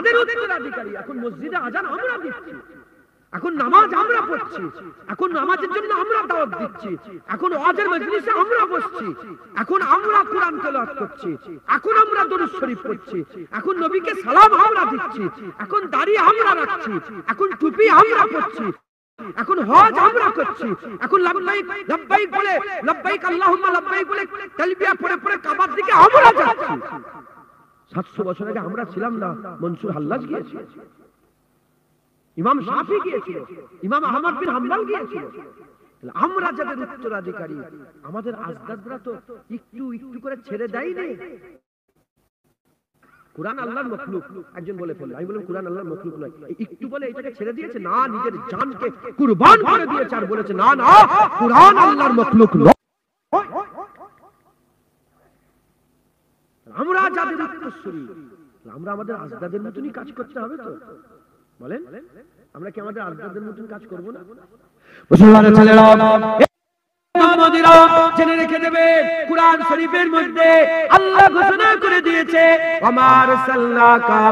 যাদের উত্তরাধিকারী। এখন মসজিদে আজান আমরা দিচ্ছি, এখন নামাজ আমরা পড়ছি, এখন নামাজের জন্য আমরা দাওয়াত দিচ্ছি, এখন ওয়াজের মজলিসে আমরা বসছি, এখন আমরা কোরআন তেলাওয়াত করছি, এখন আমরা দরুদ শরীফ পড়ছি, এখন নবীকে সালাম আমরা দিচ্ছি, এখন দাড়ি আমরা রাখছি, এখন টুপি আমরা পরছি, এখন হজ আমরা করছি, এখন লাব্বাইক লাব্বাইক বলে লাব্বাইক আল্লাহুম্মা লাব্বাইক বলে তালবিয়া পড়ে পড়ে কাবার দিকে আমরা যাচ্ছি। 700 বছর আগে আমরা ছিলাম না, মনসুর হাল্লাজ গিয়েছিল, ইমাম শাফি গিয়েছিল, ইমাম আহমদ বিন হাম্বল গিয়েছিল। আমরা যাদের উত্তরাধিকারী, আমাদের আজদাদরা তো একটু একটু করে ছেড়ে দেয়নি। কুরআন আল্লাহর মখলুক, একজন বলে ফেলল, আমি বললাম কুরআন আল্লাহর মখলুক নয়, একটু বলে এটাকে ছেড়ে দিয়েছে না, নিজের জানকে কুরবান করে দিয়েছে আর বলেছে না না কুরআন আল্লাহর মখলুক নয়। আমরা যাদের উত্তরসূরি, আমরা আমাদের আজদাদের মতনই কাজ করতে হবে তো, বলেন আমরা কি আমাদের আজদাদের মতন কাজ করব না? মুসলমানের ছেলেরা জেনে রেখে দেবে, কুরআন শরীফের মধ্যে আল্লাহ ঘোষণা করে দিয়েছে ওয়ামা আরসালনাকা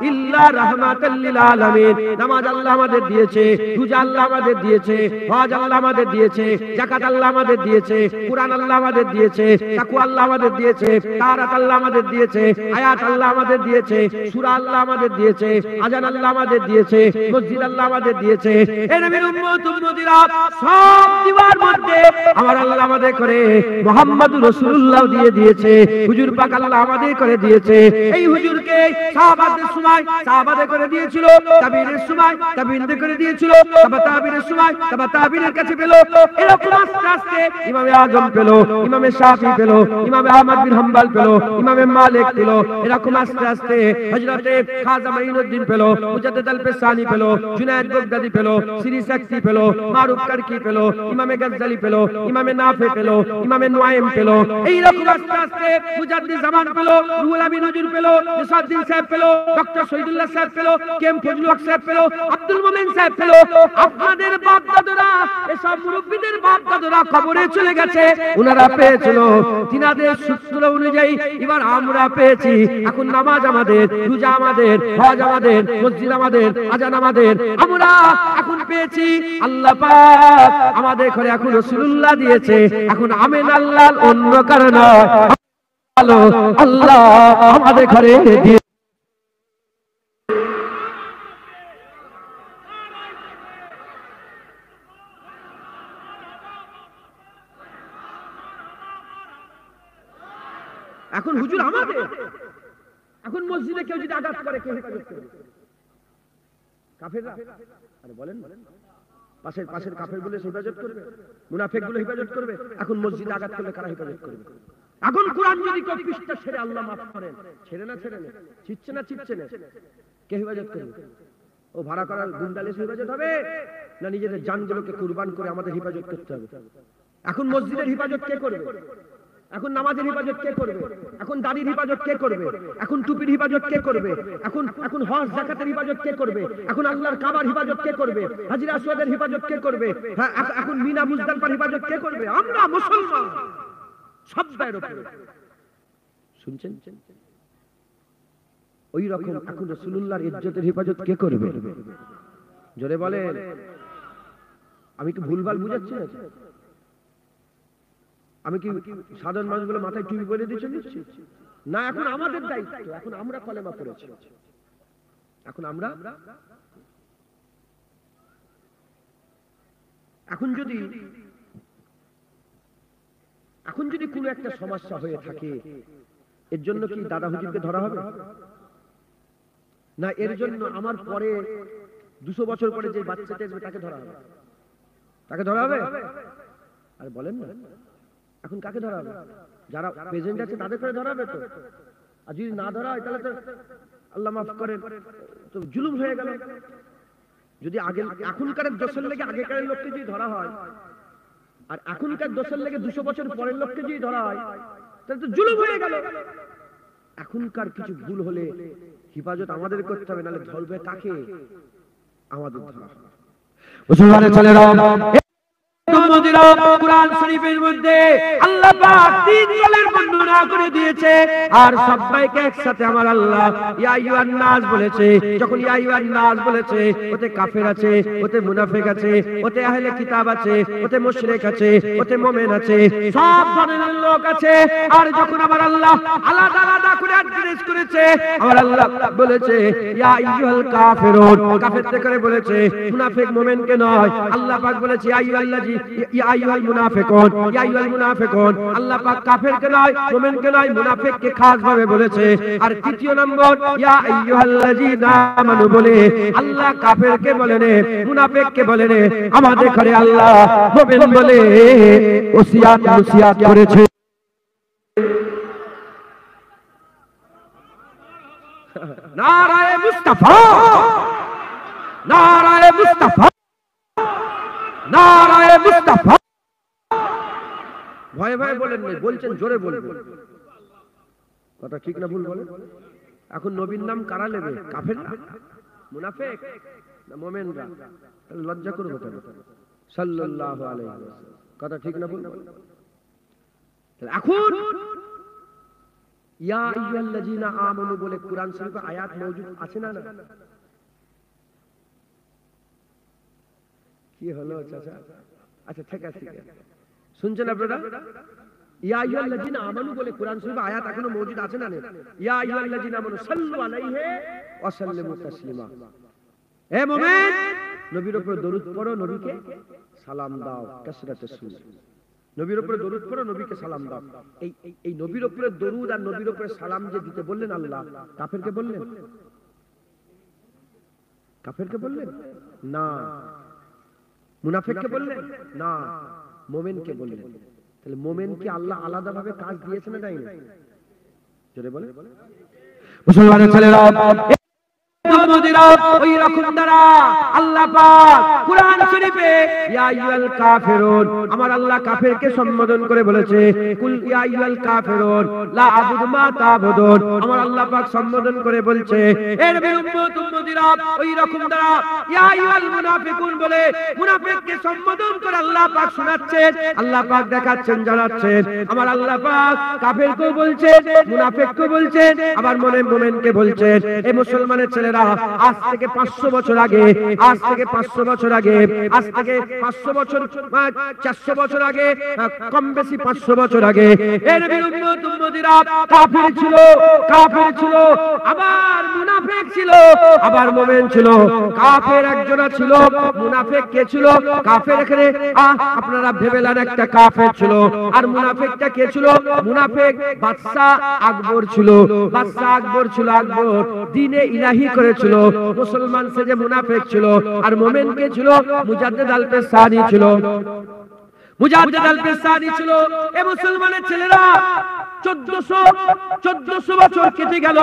ইল্লা রাহমাতাল লিল আলামিন। নামাজ আল্লাহ আমাদের দিয়েছে, রোজা আল্লাহ আমাদের দিয়েছে, হজ আল্লাহ আমাদের দিয়েছে, যাকাত আল্লাহ আমাদের দিয়েছে, কুরআন আল্লাহ আমাদের দিয়েছে, তাকওয়া আল্লাহ আমাদের দিয়েছে, তাহারাত আল্লাহ আমাদের দিয়েছে, আয়াত আল্লাহ আমাদের দিয়েছে, সূরা আল্লাহ আমাদের দিয়েছে, আযান আল্লাহ আমাদের দিয়েছে, মসজিদ আল্লাহ আমাদের দিয়েছে। এ নবীর উম্মত উম্মতিরা সব দিবার মধ্যে আমার আল্লাহ আমাদের করে মুহাম্মদুর রাসূলুল্লাহ দিয়ে দিয়েছে, হুজুর পাক আল্লাহ আমাদের করে দিয়েছে। এই হুজুরকে সাহাবাদের সময় সাহাবাদের করে দিয়েছিল, তাবিঈনের সময় তাবিঈনদের করে দিয়েছিল, তাবিঈনের সময় তাবিঈনের কাছে পেল, এরকম আস্তে আস্তে ইমামে আজম পেল, ইমামে শাফি পেল, ইমামে আহমদ বিন হাম্বল পেল, ইমামে মালিক পেল, এরকম আস্তে আস্তে হযরতে খাজা মাইনুদ্দিন পেল, মুজাদ্দিদ আল-ফিসানি পেল, জুনায়েদ বাগদাদি পেল, সিরি সাকসি পেল, মারুফ কারকি পেল, ইমামে গজ্জালি পেল, ইমামে নাফে পেল, ইমামে নুআইম পেল, এইরকম আস্তে আস্তে মুজাদ্দিদ জামান পেল, রুহুল আমিন হুজুর পেল, নিসাউদ্দিন সাহেব পেল, ডক্টর শহীদুল্লাহ সাহেব পেল, কেএম ফজলুল হক সাহেব পেল, আব্দুল মোমিন সাহেব পেল। আপনাদের বাপ দাদুরা, এসব মুরব্বিদের বাপ দাদুরা কবরে চলে গেছে, ওনারা পেয়েছিল তিনাদের সূত্র অনুযায়ী, এবার আমরা পেয়েছি। এখন নামাজ আমাদের, রোজা আমাদের, হজ আমাদের, মসজিদ আমাদের, আযান আমাদের, আমরা এখন পেয়েছি। আল্লাহ পাক আমাদের ঘরে এখন রাসূলুল্লাহ দিয়েছে, এখন আমিন আল্লাহ অন্য কারণ নয়, আল্লাহ আমাদের ঘরে দিয়ে। এখন হুজুর আমাদের, এখন মসজিদে কেউ যদি আঘাত করে কে হেফাজত করবে? কাফেররা। আরে বলেন পাশের পাশের কাফেরগুলো হেফাজত করবে, মুনাফিকগুলো হেফাজত করবে। এখন মসজিদে আঘাত করলে কারা হেফাজত করবে? এখন কোরআন যদি কেউ পৃষ্ঠা ছেড়ে আল্লাহ মাফ করেন, ছেড়ে না ছেড়ে না, চিচ্ছে না চিচ্ছে না, কে হেফাজত করবে? ও ভাড়া করা গুন্ডালে হেফাজত হবে না নিজেদের জানগুলোকে কুরবান করে আমাদের হেফাজত করতে হবে? এখন মসজিদের হেফাজত কে করবে? এখন নামাজের হেফাজত কে করবে? এখন দাড়ির হেফাজত কে করবে? এখন টুপির হেফাজত কে করবে? এখন হজ যাকাতের হেফাজত কে করবে? এখন আল্লাহর কাবার হেফাজত কে করবে? হাজির আসওয়াদের হেফাজত কে করবে? হ্যাঁ, এখন মিনা মুজদালিফার হেফাজত কে করবে? আমরা মুসলমান সব দায়ের উপরে। শুনছেন? ওই রকম এখন রাসূলুল্লাহর ইজ্জতের হেফাজত কে করবে? জোরে বলেন। আমি কি ভুলভাল বুঝাচ্ছি না? আমি কি সাধারণ মানুষগুলো মাথায় টুপি পরে দিচ্ছি না? এখন আমাদের দায়িত্ব, এখন আমরা কলেমা পড়েছি, এখন আমরা এখন যদি কোনো একটা সমস্যা হয়ে থাকে, এর জন্য কি দাদা হুজুরকে ধরা হবে না? এর জন্য আমার পরে 200 বছর পরে যে বাচ্চাটা আসবে তাকে ধরা হবে? তাকে ধরা হবে? আরে বলেন না, এখন কাকে ধরা হবে? যারা প্রেজেন্ট আছে তাদের করে ধরা হবে তো। আর যদি না ধরা হয় তাহলে তো আল্লাহ মাফ করেন, তো জুলুম হয়ে গেল। যদি আগে এখনকার দোষের লেগে আগেকার লোককে যদি ধরা হয়, আর এখনকার দোষের লেগে 200 বছর পরের লোককে যদি ধরা হয়, তাহলে তো জুলুম হয়ে গেল। এখনকার কিছু ভুল হলে হেফাজত আমাদের করতে হবে, নাহলে ধরবে কাকে? আমাদের ধরা হবে। মুসলমানের ছেলেরা উম্মতিরা, কুরআন শরীফের মধ্যে আল্লাহ পাক তিন দলের বর্ণনা করে দিয়েছে, আর সবাইকে একসাথে আমার আল্লাহ ইয়া আইয়ুহান নাস বলেছে। যখন ইয়া আইয়ুহান নাস বলেছে, ওতে কাফের আছে, ওতে মুনাফিক আছে, ওতে আহলে কিতাব আছে, ওতে মুশরিক আছে, ওতে মুমিন আছে, সব ধরনের লোক আছে। আর যখন আমার আল্লাহ আলাদা আলাদা করে অ্যাড্রেস করেছে, আমার আল্লাহ বলেছে ইয়া আইয়ুহাল কাফিরুন, কাফেরকে করে বলেছে, মুনাফিক মুমিনকে নয়। আল্লাহ পাক বলেছে ইয়া আইয়ুহাল্লাযী ইয়া আইয়ুহাল মুনাফিকুন, ইয়া আইয়ুহাল মুনাফিকুন। আল্লাহ পাক কাফেরকে নয়, মুমিনকে নয়, মুনাফিককে খাস ভাবে বলেছে। আর তৃতীয় নম্বর ইয়া আইয়ুহাল্লাযীনা আমানু বলে আল্লাহ কাফেরকে বলেন, মুনাফিককে বলেন, আমাদের ঘরে আল্লাহ মুমিন বলে ওসিয়াত নসিহত করেছে। নারায়ে মুস্তাফা, নারায়ে মুস্তাফা, নারায়ে মুস্তাফা। ভয়ে ভয়ে বলেন না, বলছেন জোরে বলবেন। কথা ঠিক না ভুল বলেন? এখন নবীর নাম কারা নেবে? কাফের না মুনাফিক না মুমিনরা? তাহলে লজ্জা করবে কেন? সাল্লাল্লাহু আলাইহি ওয়াসাল্লাম। কথা ঠিক না ভুল? এখন ইয়া আইয়ুহাল্লাযীনা আমানু বলে কুরআন শরীফে আয়াত মওজুদ আছে না? না কি হলো চাচা? আচ্ছা ঠিক আছে, শুনছেন আপনারা? ইয়া আইয়ুহাল্লাযীনা আমানু বলে কুরআন শরীফে আয়াত এখনো মওজুদ আছে না? ইয়া আইয়ুহাল্লাযীনা আমানু সাল্লু আলাইহি ওয়া সাল্লিমু তাসলিমা। হে মুমিন, নবীর উপর দরুদ পড়ো, নবীকে সালাম দাও। কাসরাতে সুন্নাহ, নবীর উপরে দরুদ পড়ো, নবীকে সালাম দাও। এই নবীর উপরে দরুদ আর নবীর উপরে সালাম যে দিতে বললেন আল্লাহ, কাফেরকে বললেন? কাফেরকে বললেন না। মুনাফিককে বললেন না, মুমিনকে বললেন। তাহলে মুমিনকে আল্লাহ আলাদা ভাবে কাজ দিয়েছেন না দেয়নি? জোরে বলে মুসলমানের ছেলেরা, ওই রকম দ্বারা আল্লাহ পাক কুরআন শরীফে ইয়া আইয়ুহাল কাফিরুন, আমার আল্লাহ কাফেরকে সম্বোধন করে বলেছে কুল ইয়া আইয়ুহাল কাফিরুন লা আবুদু মা তা'বুদুন। আমার আল্লাহ পাক সম্বোধন করে বলছে এর উম্মতিরা, ওই রকম দ্বারা ইয়া আইয়ুহাল মুনাফিকুন বলে মুনাফিককে সম্বোধন করে আল্লাহ পাক শোনাচ্ছেন, আল্লাহ পাক দেখাচ্ছেন, জানাচ্ছেন। আমার আল্লাহ পাক কাফেরকেও বলছেন, মুনাফিককেও বলছেন, আবার মুমিনকে বলছেন। এই মুসলমানের ছেলেরা, আজ থেকে 500 বছর আগে, আজ থেকে 500 বছর আগে, আজ থেকে 500 বছর 400 বছর আগে, কম বেশি 500 বছর আগে এর উম্মতিরা কাফির ছিল, কাফির ছিল, আবার মুনাফিক ছিল, আবার মুমিন ছিল। কাফির একজনা ছিল, মুনাফিক কে ছিল? কাফির এখানে আপনারা ভেবেলেন একটা কাফির ছিল, আর মুনাফিকটা কে ছিল? মুনাফিক বাদশা আকবর ছিল, বাদশা আকবর ছিল। আকবর দ্বীনে ইলাহি করেছিল, মুসলমান সে যে মুনাফিক ছিল। আর মুমিন কে ছিল? মুজাদ্দিদ আল-পেশানি ছিল, মুজাদ্দিদ আল-পেশানি ছিল। এই মুসলমানের ছেলেরা 1400 বছর কেটে গেল,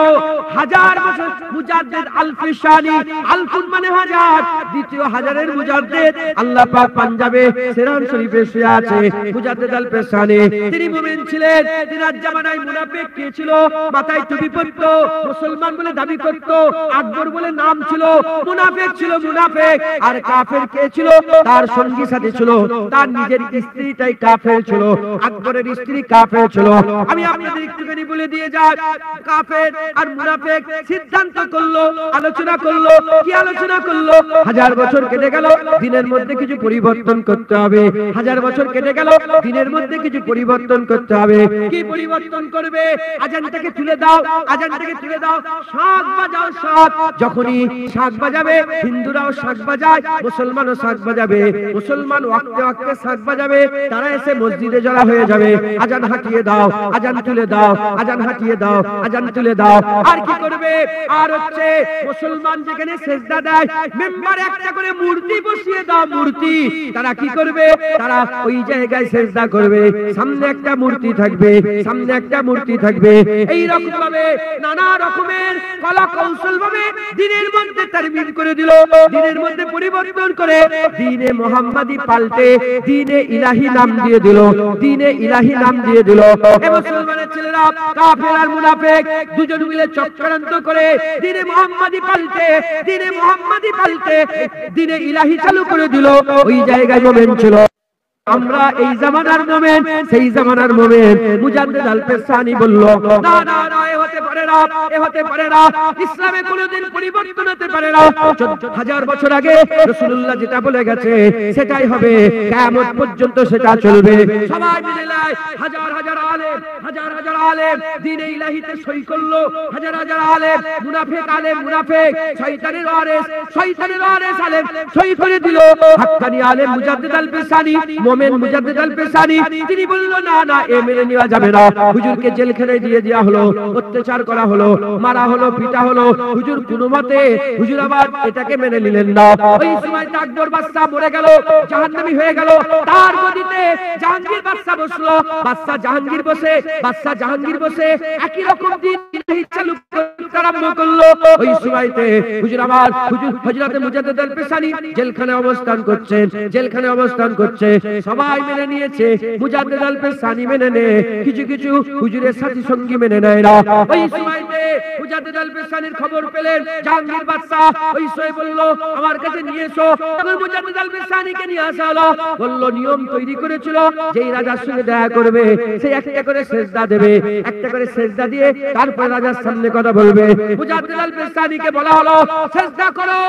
1000 বছর মুজাদ্দিদ আল-পেশানি, আলফুন মানে 1000, দ্বিতীয় হাজারের মুজাদ্দিদ আল্লাহ পাক পাঞ্জাবে সেরান শরীফে শুয়ে আছে। মুজাদ্দিদ আল-পেশানি তিনি মুমিন ছিলেন। তিনার জামানায় মুনাফিক কে ছিল? মাথায় টুপি পরত, মুসলমান বলে দাবি করত, আকবর বলে নাম ছিল, মুনাফিক ছিল মুনাফিক। আর কাফের কে ছিল? তার সঙ্গী সাথী ছিল, তার নিজের স্ত্রীটাই কাফের ছিল, আকবরের স্ত্রী কাফের ছিল। আমি আপনাদের একটুখানি বলে দিয়ে যাই, কাফের আর মুনাফিক সিদ্ধান্ত করলো, আলোচনা করলো। কি আলোচনা করলো? 1000 বছর কেটে গেল, দিনের মধ্যে কিছু পরিবর্তন করতে হবে। 1000 বছর কেটে গেল, দিনের মধ্যে কিছু পরিবর্তন করতে হবে। কি পরিবর্তন করবে? আজানটাকে তুলে দাও, আজানটাকে তুলে দাও, শাক বাজাও, শাক। যখনই শাক বাজাবে, হিন্দুরাও শাক বাজায়, মুসলমানও শাক বাজাবে। মুসলমান ওয়াক্তে ওয়াক্তে শাক বাজাবে, তারা এসে মসজিদে জড়া হয়ে যাবে। আজান হাঁটিয়ে দাও, আজান তুলে দাও, আজান হাঁটিয়ে দাও, আজান তুলে দাও। আর কি করবে? আর হচ্ছে মুসলমান যেখানে সেজদা দেয়, মেম্বারে একটা করে মূর্তি বসিয়ে দাও, মূর্তি। তারা কি করবে? তারা ওই জায়গায় সেজদা করবে, সামনে একটা মূর্তি থাকবে, সামনে একটা মূর্তি থাকবে। এই রকম ভাবে নানা রকমের কলা কৌশল ভাবে দিনের মধ্যে তারবির করে দিল, দিনের মধ্যে পরিবর্তন করে দ্বীনে মুহাম্মাদি পাল্টে দ্বীনে ইলাহি নাম দিয়ে দিল, দ্বীনে ইলাহি নাম দিয়ে দিল। মুসলমানের ছেলেরা কাফের আর মুনাফিক দুজন মিলে চক্রান্ত করে দ্বীনে মুহাম্মাদি পাল্টে, দ্বীনে মুহাম্মাদি পাল্টে দ্বীনে ইলাহি চালু করে দিল। ওই জায়গায় মুমিন ছিল, আমরা এই জামানার মোমেন, সেই জামানার মোমেন। মুজাদ্দিদ আল পেসানি বলল, না না না, এ হতে পারে না, এ হতে পারে না, ইসলামে কোনোদিন পরিবর্তন হতে পারে না। 14,000 বছর আগে রাসূলুল্লাহ যেটা বলে গেছে সেটাই হবে, কিয়ামত পর্যন্ত সেটা চলবে। সবাই মিলে লাই, হাজার হাজার আলেম, হাজার হাজার আলেম দ্বীনে ইলাহিতে সই করলো, হাজার হাজার আলেম, মুনাফিক মুনাফিক, শয়তানের ওয়ারিস, শয়তানের ওয়ারিস আলেম সই করে দিল। হাক্কানি আলেম মুজাদ্দিদ আল পেসানি, মোমেন মুজাদ্দিদ আল পেসানি, তিনি বলল, না না, এ মেনে নেওয়া যাবে না। হুজুরকে জেলখানায় দিয়ে দেওয়া হলো, অত্যাচার করা হলো, মারা হলো, পিটা হলো। হুজুর কোনো মতে, হুজুর আবার এটাকে মেনে নিলেন না। ওই সময় আকবর বাদশা মরে গেল, জাহান্নামী হয়ে গেল। তার গদিতে জাহাঙ্গীর বাদশা বসলো। বাদশা জাহাঙ্গীর বসে একই রকম দিন চালু করতে আরম্ভ করলো। ওই সময়তে হুজুর আবার হযরতে মুজাদ্দিদ আল পেসানি জেলখানায় অবস্থান করছে। সবাই মেনে নিয়েছে, মুজাদ্দিদ আল পেসানি মেনে নে, কিছু কিছু হুজুরের সাথী সঙ্গী মেনে নেয় না। ওই সময়তে মুজাদ্দিদ আল পেসানির খবর পেলেন জাহাঙ্গীর বাদশা। ওই সময় বলল, আমার কাছে নিয়ে এসো। তখন মুজাদ্দিদ আল পেসানিকে নিয়ে আসা হলো। বলল, নিয়ম তৈরি করেছিল, যেই রাজার সঙ্গে দেখা করবে সে একটা করে সেজদা দেবে, একটা করে সেজদা দিয়ে তারপর রাজার সামনে কথা বলবে। মুজাদ্দিদ আল পেসানিকে বলা হলো, সেজদা করো,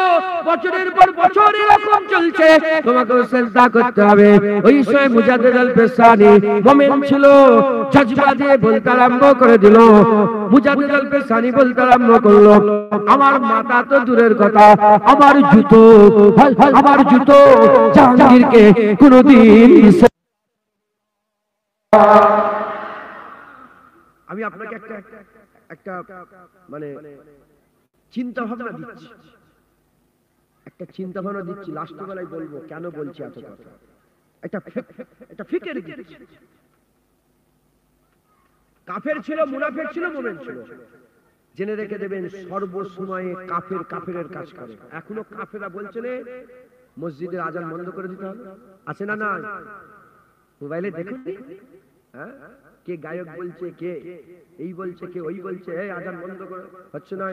বছরের পর বছর এরকম চলছে, তোমাকে সেজদা করতে হবে। ওই সময় মুজাদ্দিদ আল পেসানি মুমিন ছিল, জজবা দিয়ে বলতে আরম্ভ করে দিল। মুজাদ্দিদ আল পেসানি বলতে আরম্ভ করলো, আমার মাথা তো দূরের কথা, আমার জুতো জাহাঙ্গীরকে কোনদিন। আমি আপনাকে একটা মানে চিন্তা ভাবনা দিচ্ছি, লাস্ট বেলায় বলবো কেন বলছি এত কথা। একটা ফিকের দিচ্ছি। কাফের ছিল, মুনাফিক ছিল, মুমিন ছিল। জেনে রেখে দেবেন, সর্বসময়ে কাফেরের কাজ করে। এখনো কাফেরা বলছে না মসজিদের আজান বন্ধ করে দিতে হবে, আছে না? না, মোবাইলে দেখুন, হ্যাঁ, কে গায়ক বলছে, কে এই বলছে, কে ওই বলছে, এই আজান বন্ধ করে, হচ্ছে না?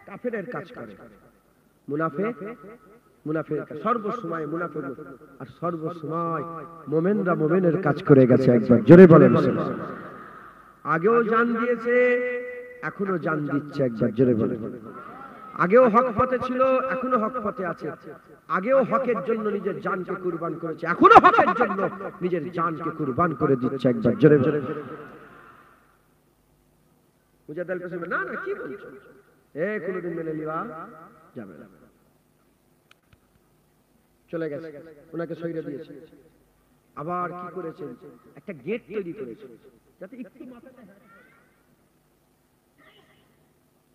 কাফেরের কাজ করে। মুনাফিক সর্বসময় মুনাফিক, আর সর্বসময় মুমিনরা মুমিনের কাজ করে গেছে। একবার জোরে বলেন, আগেও জান দিয়েছে, এখনো জান দিচ্ছে। একবার জোরে বলেন, আগেও হক পথে ছিল, এখনো হক পথে আছে। আগেও হকের জন্য নিজের জানকে কুরবান করেছে, এখনো হকের জন্য নিজের জানকে কুরবান করে দিচ্ছে। একবার জোরে বলেন। মুজাদ্দিদ আল পেসানি, না না, কি বলছো, কোনদিন মেনে নেওয়া যাবে না। চলে গেছে, ওনাকে সইরে দিয়েছে। আবার কি করেছেন, একটা গেট তৈরি করেছেন যাতে একটু মাথাটা।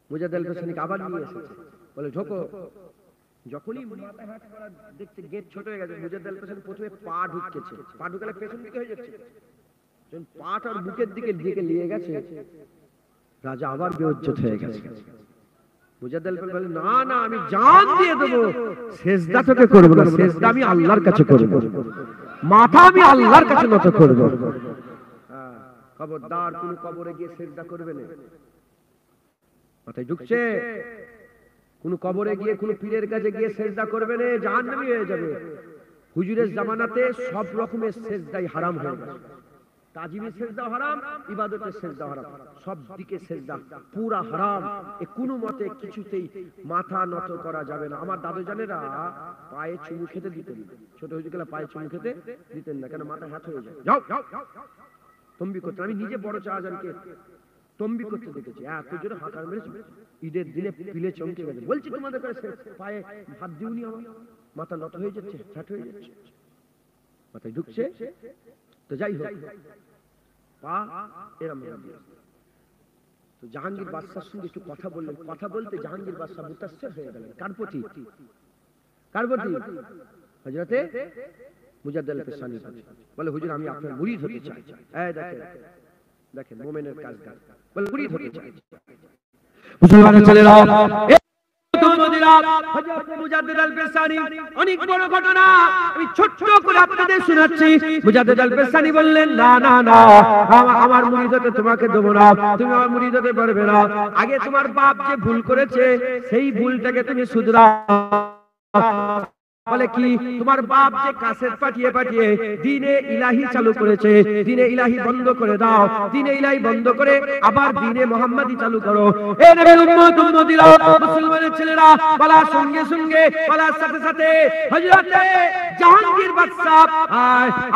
মুজাদ্দিদ আল পেসানিকে আবার নিয়ে এসেছে, বলে ঢোকো। যখনই মাথা হাত করা দেখতে গেট ছোট হয়ে গেছে, মুজাদ্দিদ আল পেসানি প্রথমে পা ঢুকছে, পা ঢুকালে পেছন দিকে হয়ে যাচ্ছে, যখন পাটা আর বুকের দিকে নিয়ে গেছে, রাজা আবার বেউজ্জত হয়ে গেছে। মুজাদ্দিদ আল পেসানি বলে, না না, আমি জান দিয়ে দেবো, সেজদা তোকে করব না, সেজদা আমি আল্লাহর কাছে করব, মাথা আমি আল্লাহর কাছে নত করব। খবরদার কোন কবরে গিয়ে সেজদা করবে না। মাথায় ঢুকছে, কোন কবরে গিয়ে, কোন পীরের কাছে গিয়ে সেজদা করবে না, জাহান্নামী হয়ে যাবে। হুজুরের জামানাতে সব রকমের সেজদাই হারাম হয়ে গেছে। তাজিমের সেজদা হারাম, ইবাদতের সেজদা হারাম, সব দিকে সেজদা পুরা হারাম। এ কোনো মতে কিছুতেই মাথা নত করা যাবে না। আমার দাদু জানেরা পায়ে চুমু খেতে দিতেন না, ছোট হয়ে গেলে পায়ে চুমু খেতে দিতেন না, কেন মাথা হাত হয়ে যায়, যাও তম্বি করতেন। আমি নিজে বড় শাহজাহানকে তম্বি করতে দেখেছি, এত জোরে হাঁকার মেরেছি, ঈদের দিনে পিলে চমকে গেছে। বলছি তোমাদের কাছে পায়ে হাত দিউনি, আমার মাথা নত হয়ে যাচ্ছে, ছাট হয়ে যাচ্ছে, মাথায় ঢুকছে। তো যাই হোক, পা এরম। তো জাহাঙ্গীর বাদশার সঙ্গে একটু কথা বললেন, কথা বলতে জাহাঙ্গীর বাদশা মুতাসসির হয়ে গেলেন। কার প্রতি? হযরতে মুজাদ্দিদ আল পেসানি বলে, হুজুর আমি আপনার মুরিদ হতে চাই। এই দেখেন মুমিনের কাজ, বলে মুরিদ হতে চাই। মুসলমানের ছেলেরা, মুজাদ্দিদ আল পেসানি অনেক বড় ঘটনা, আমি ছোট্ট করে আপনাদের শোনাচ্ছি। মুজাদ্দিদ আল পেসানি বললেন, না না না, আমার মুরিদ হতে তোমাকে দেব না, তুমি আমার মুরিদ হতে পারবে না। আগে তোমার বাপ যে ভুল করেছে, সেই ভুলটাকে তুমি শুধরাও। বলে কি তোমার বাপ যে কাসেট পাঠিয়ে পাঠিয়ে দ্বীনে ইলাহি চালু করেছে, দ্বীনে ইলাহি বন্ধ করে দাও, দ্বীনে ইলাহি বন্ধ করে আবার দ্বীনে মুহাম্মাদি চালু করো। এ নবীর উম্মত উম্মতিরা, মুসলমানের ছেলেরা বলার সঙ্গে সঙ্গে বলার সাথে সাথে হযরতে জাহাঙ্গীর বাদশাহ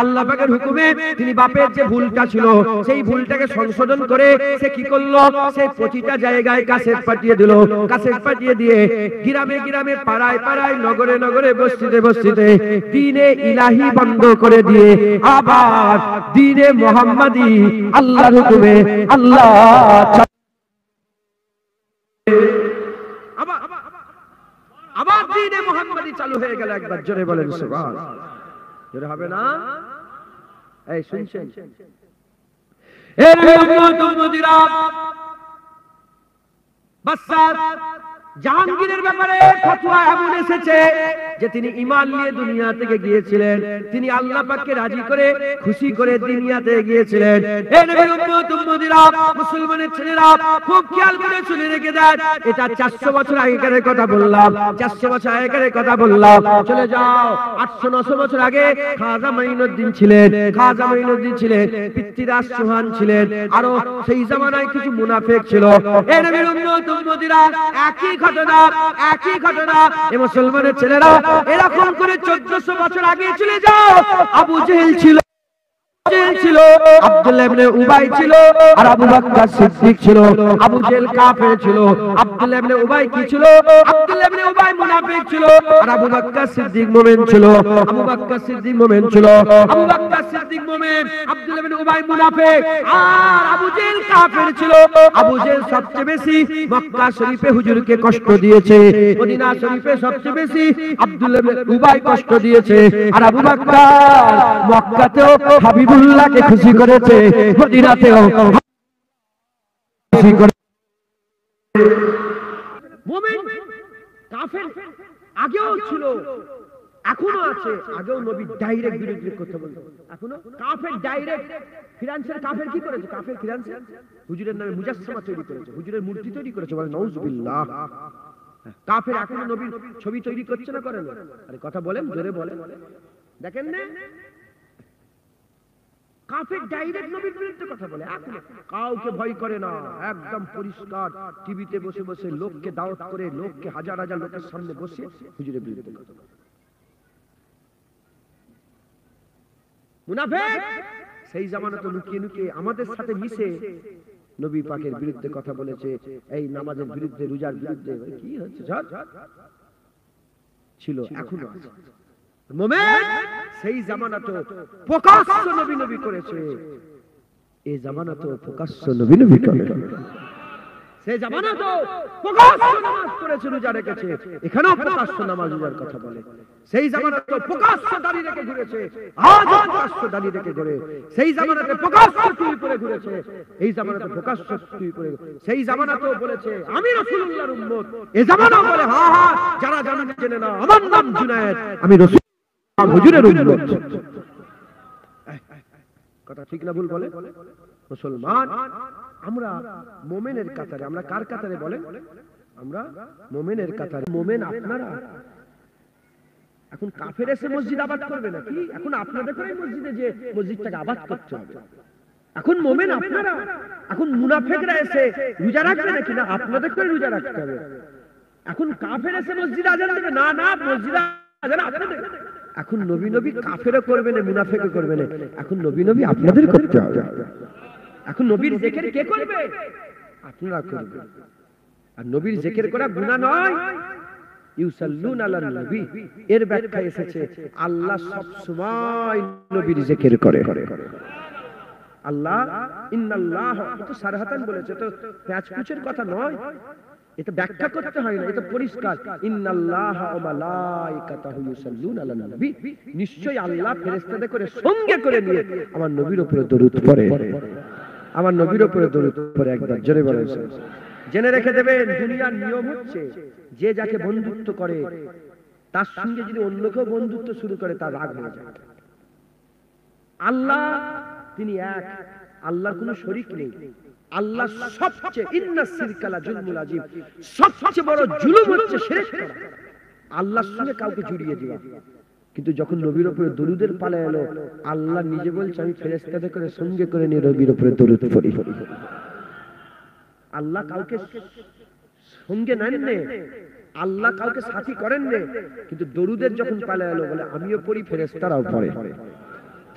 আল্লাহ পাকের হুকুমে তিনি বাপের যে ভুলটা ছিল সেই ভুলটাকে সংশোধন করে সে কি করলো, সে প্রতিটা জায়গায় কাসেট পাঠিয়ে দিল। কাসেট পাঠিয়ে দিয়ে গ্রামে গ্রামে পাড়ায় পাড়ায় নগরে নগরে বস্তিতে বস্তিতে দ্বীনে ইলাহি বন্ধ করে দিয়ে আবার দ্বীনে মুহাম্মাদি আল্লাহর হুকুমে আল্লাহ আবার দ্বীনে মুহাম্মাদি চালু হয়ে গেল। একবার জোরে বলেন সুবহানাল্লাহ। জোরে হবে না? এই শুনছেন? এর উম্মত উম্মতিরা, বাদশাহ জাহাঙ্গীরের ব্যাপারে ফতোয়া এমন এসেছে যে তিনি ঈমান নিয়ে দুনিয়া থেকে গিয়েছিলেন, তিনি আল্লাহ পাককে রাজি করে খুশি করে দুনিয়াতে গিয়েছিলেন। এই নবীর উম্মত উম্মতিরা, মুসলমানের ছেলেরা খুব খেয়াল করে শুনে রেখে দেন, এটা 400 বছর আগেকার কথা বললাম, 400 বছর আগেকার কথা বললাম। চলে যাও 800-900 বছর আগে খাজা মাইনুদ্দিন ছিলেন, খাজা মাইনুদ্দিন ছিলেন, পৃথ্বীরাজ চৌহান ছিলেন, আরো সেই জামানায় কিছু মুনাফিক ছিল। এই নবীর উম্মত উম্মতিরা, একই ঘটনা, একই ঘটনা। এই মুসলমানের ছেলেরা এরকম করে 1400 বছর আগে চলে যাও, আবু জেহেল ছিল, ছিল আব্দুল্লাহ ইবনে উবাই ছিল, আর আবু বকর সিদ্দিক ছিল। আবু জেহেল কাফের ছিল, আব্দুল্লাহ ইবনে উবাই কি ছিল? আব্দুল্লাহ ইবনে উবাই মুনাফিক ছিল, আর আবু বকর সিদ্দিক মুমিন ছিল। আবু বকর সিদ্দিক মুমিন ছিল, আবু বকর সিদ্দিক মুমিন, আব্দুল্লাহ ইবনে উবাই মুনাফিক, আর আবু জেহেল কাফের ছিল। আবু জেহেল সবচেয়ে বেশি মক্কা শরীফে হুজুরকে কষ্ট দিয়েছে, মদিনা শরীফে সবচেয়ে বেশি আব্দুল্লাহ ইবনে উবাই কষ্ট দিয়েছে, আর আবু বকর মক্কাতেও হাবিবুল্লাহকে খুশি করেছে, মদিনাতেও খুশি করেছে। মুমিন কাফের আগেও ছিল, এখনো আছে, আগেও নবী ডাইরেক্ট বিরোধী কথা বলতো, এখনো কাফের ডাইরেক্ট। ফিরান্সের কাফের কি করেছে? কাফের ফিরান্সের হুজুরের নামে মুজাসসামা তৈরি করেছে, হুজুরের মূর্তি তৈরি করেছে, বলে নাউজুবিল্লাহ। কাফের এখনো নবীর ছবি তৈরি করছে না, করে না? আরে কথা বলেন, জোরে বলেন। দেখেন না, কাফের ডাইরেক্ট নবীর বিরুদ্ধে কথা বলে, কাউকে ভয় করে না, একদম পরিষ্কার। টিভিতে বসে বসে লোককে দাওয়াত করে, লোককে হাজার হাজার লোকের সামনে বসে হুজুরের বিরুদ্ধে কথা বলে। মুনাফিক সেই জামানাতে লুকিয়ে লুকিয়ে আমাদের সাথে মিশে নবী পাকের বিরুদ্ধে কথা বলেছে, এই নামাজের বিরুদ্ধে, রোজার বিরুদ্ধে। কি হচ্ছে ছিল, এখনো আছে। মুমিন সেই জামানাতে প্রকাশ্য নবী নবী করেছে, এই জামানাতে প্রকাশ্য নবী নবী করে। সেই জামানাতে প্রকাশ্য নামাজ পড়েছে, রোজা রেখেছে, এখানেও প্রকাশ্য নামাজ রোজার কথা বলে। সেই জামানাতে প্রকাশ্য দাড়ি রেখে ঘুরেছে, আজও প্রকাশ্য দাড়ি রেখে ঘুরে। সেই জামানাতে প্রকাশ্য টুপি পরে ঘুরেছে, এই জামানাতে প্রকাশ্য টুপি পরে। সেই জামানাতেও বলেছে আমি রাসূলুল্লাহর উম্মত, এই জামানাও বলে হ্যাঁ হ্যাঁ, যারা জানেন জেনে না, আমার নাম জুনায়েদ, আমি রাসূল হুজুরের উম্মত। কথা ঠিক না ভুল বলে? মুসলমান আমরা মুমিনের কাতারে, আমরা কার কাতারে বলেন? আমরা মুমিনের কাতারে। মুমিন আপনারা। এখন কাফের এসে মসজিদ আবাদ করবে নাকি? এখন আপনাদের করে মসজিদে যে মসজিদটাকে আবাদ করতে হবে। এখন মুমিন আপনারা। এখন মুনাফিকরা এসে রোজা রাখবে নাকি? না, আপনাদের করে রোজা রাখতে হবে। এখন কাফের এসে মসজিদে আযান দেবে? না না, মসজিদে আযান আপনাদের। এখন নবী নবী কাফেরও করবে না, মুনাফিকও করবে না, এখন নবী নবী আপনাদের করতে হবে। এখন নবীর জিকির কে করবে? আপনারা করবেন। আর নবীর জিকির করা গুনাহ নয়, ইউসাল্লুনা আলান নবী, এর ব্যাখ্যা এসেছে আল্লাহ সব সময় নবীর জিকির করে। আল্লাহ ইন্নাল্লাহ, তো সারাহাতান বলেছে, তো প্যাচকুচের কথা নয়, এটা ব্যাখ্যা করতে হয় না, এটা পরিষ্কার। ইন্নাল্লাহা ওয়া মালাইকাতাহু ইউসাল্লুনা আলান নবী, নিশ্চয়ই আল্লাহ ফেরেশতাদের করে সঙ্গে করে নিয়ে আমার নবীর উপরে দরুদ পড়ে, আমার নবীর উপরে দরুদ পড়ে। একবার জোরে বলেন। জেনে রেখে দেবেন, দুনিয়ার নিয়ম হচ্ছে যে যাকে বন্ধুত্ব করে তার সঙ্গে যদি অন্য কেউ বন্ধুত্ব শুরু করে তার রাগ হয়ে যায়। আল্লাহ তিনি এক, আল্লাহর কোনো শরীক নেই। আল্লাহ সবচেয়ে, ইন্নাস শিরকা লা যুলমুল আযীম, সবচেয়ে বড় জুলুম হচ্ছে শিরক করা। আল্লাহর সঙ্গে কাউকে জড়িয়ে দেওয়া। কিন্তু যখন নবীর উপরে দরুদের পালা এলো, আল্লাহ নিজে বলছে আমি ফেরেশতাদের করে সঙ্গে করে নিয়ে নবীর উপরে দরুদ পড়ি। আল্লাহ কাউকে সঙ্গে নেন নে, আল্লাহ কাউকে সাথী করেন নে, কিন্তু দরুদের যখন পালা এলো বলে আমিও পড়ি, ফেরেশতারাও পড়ে।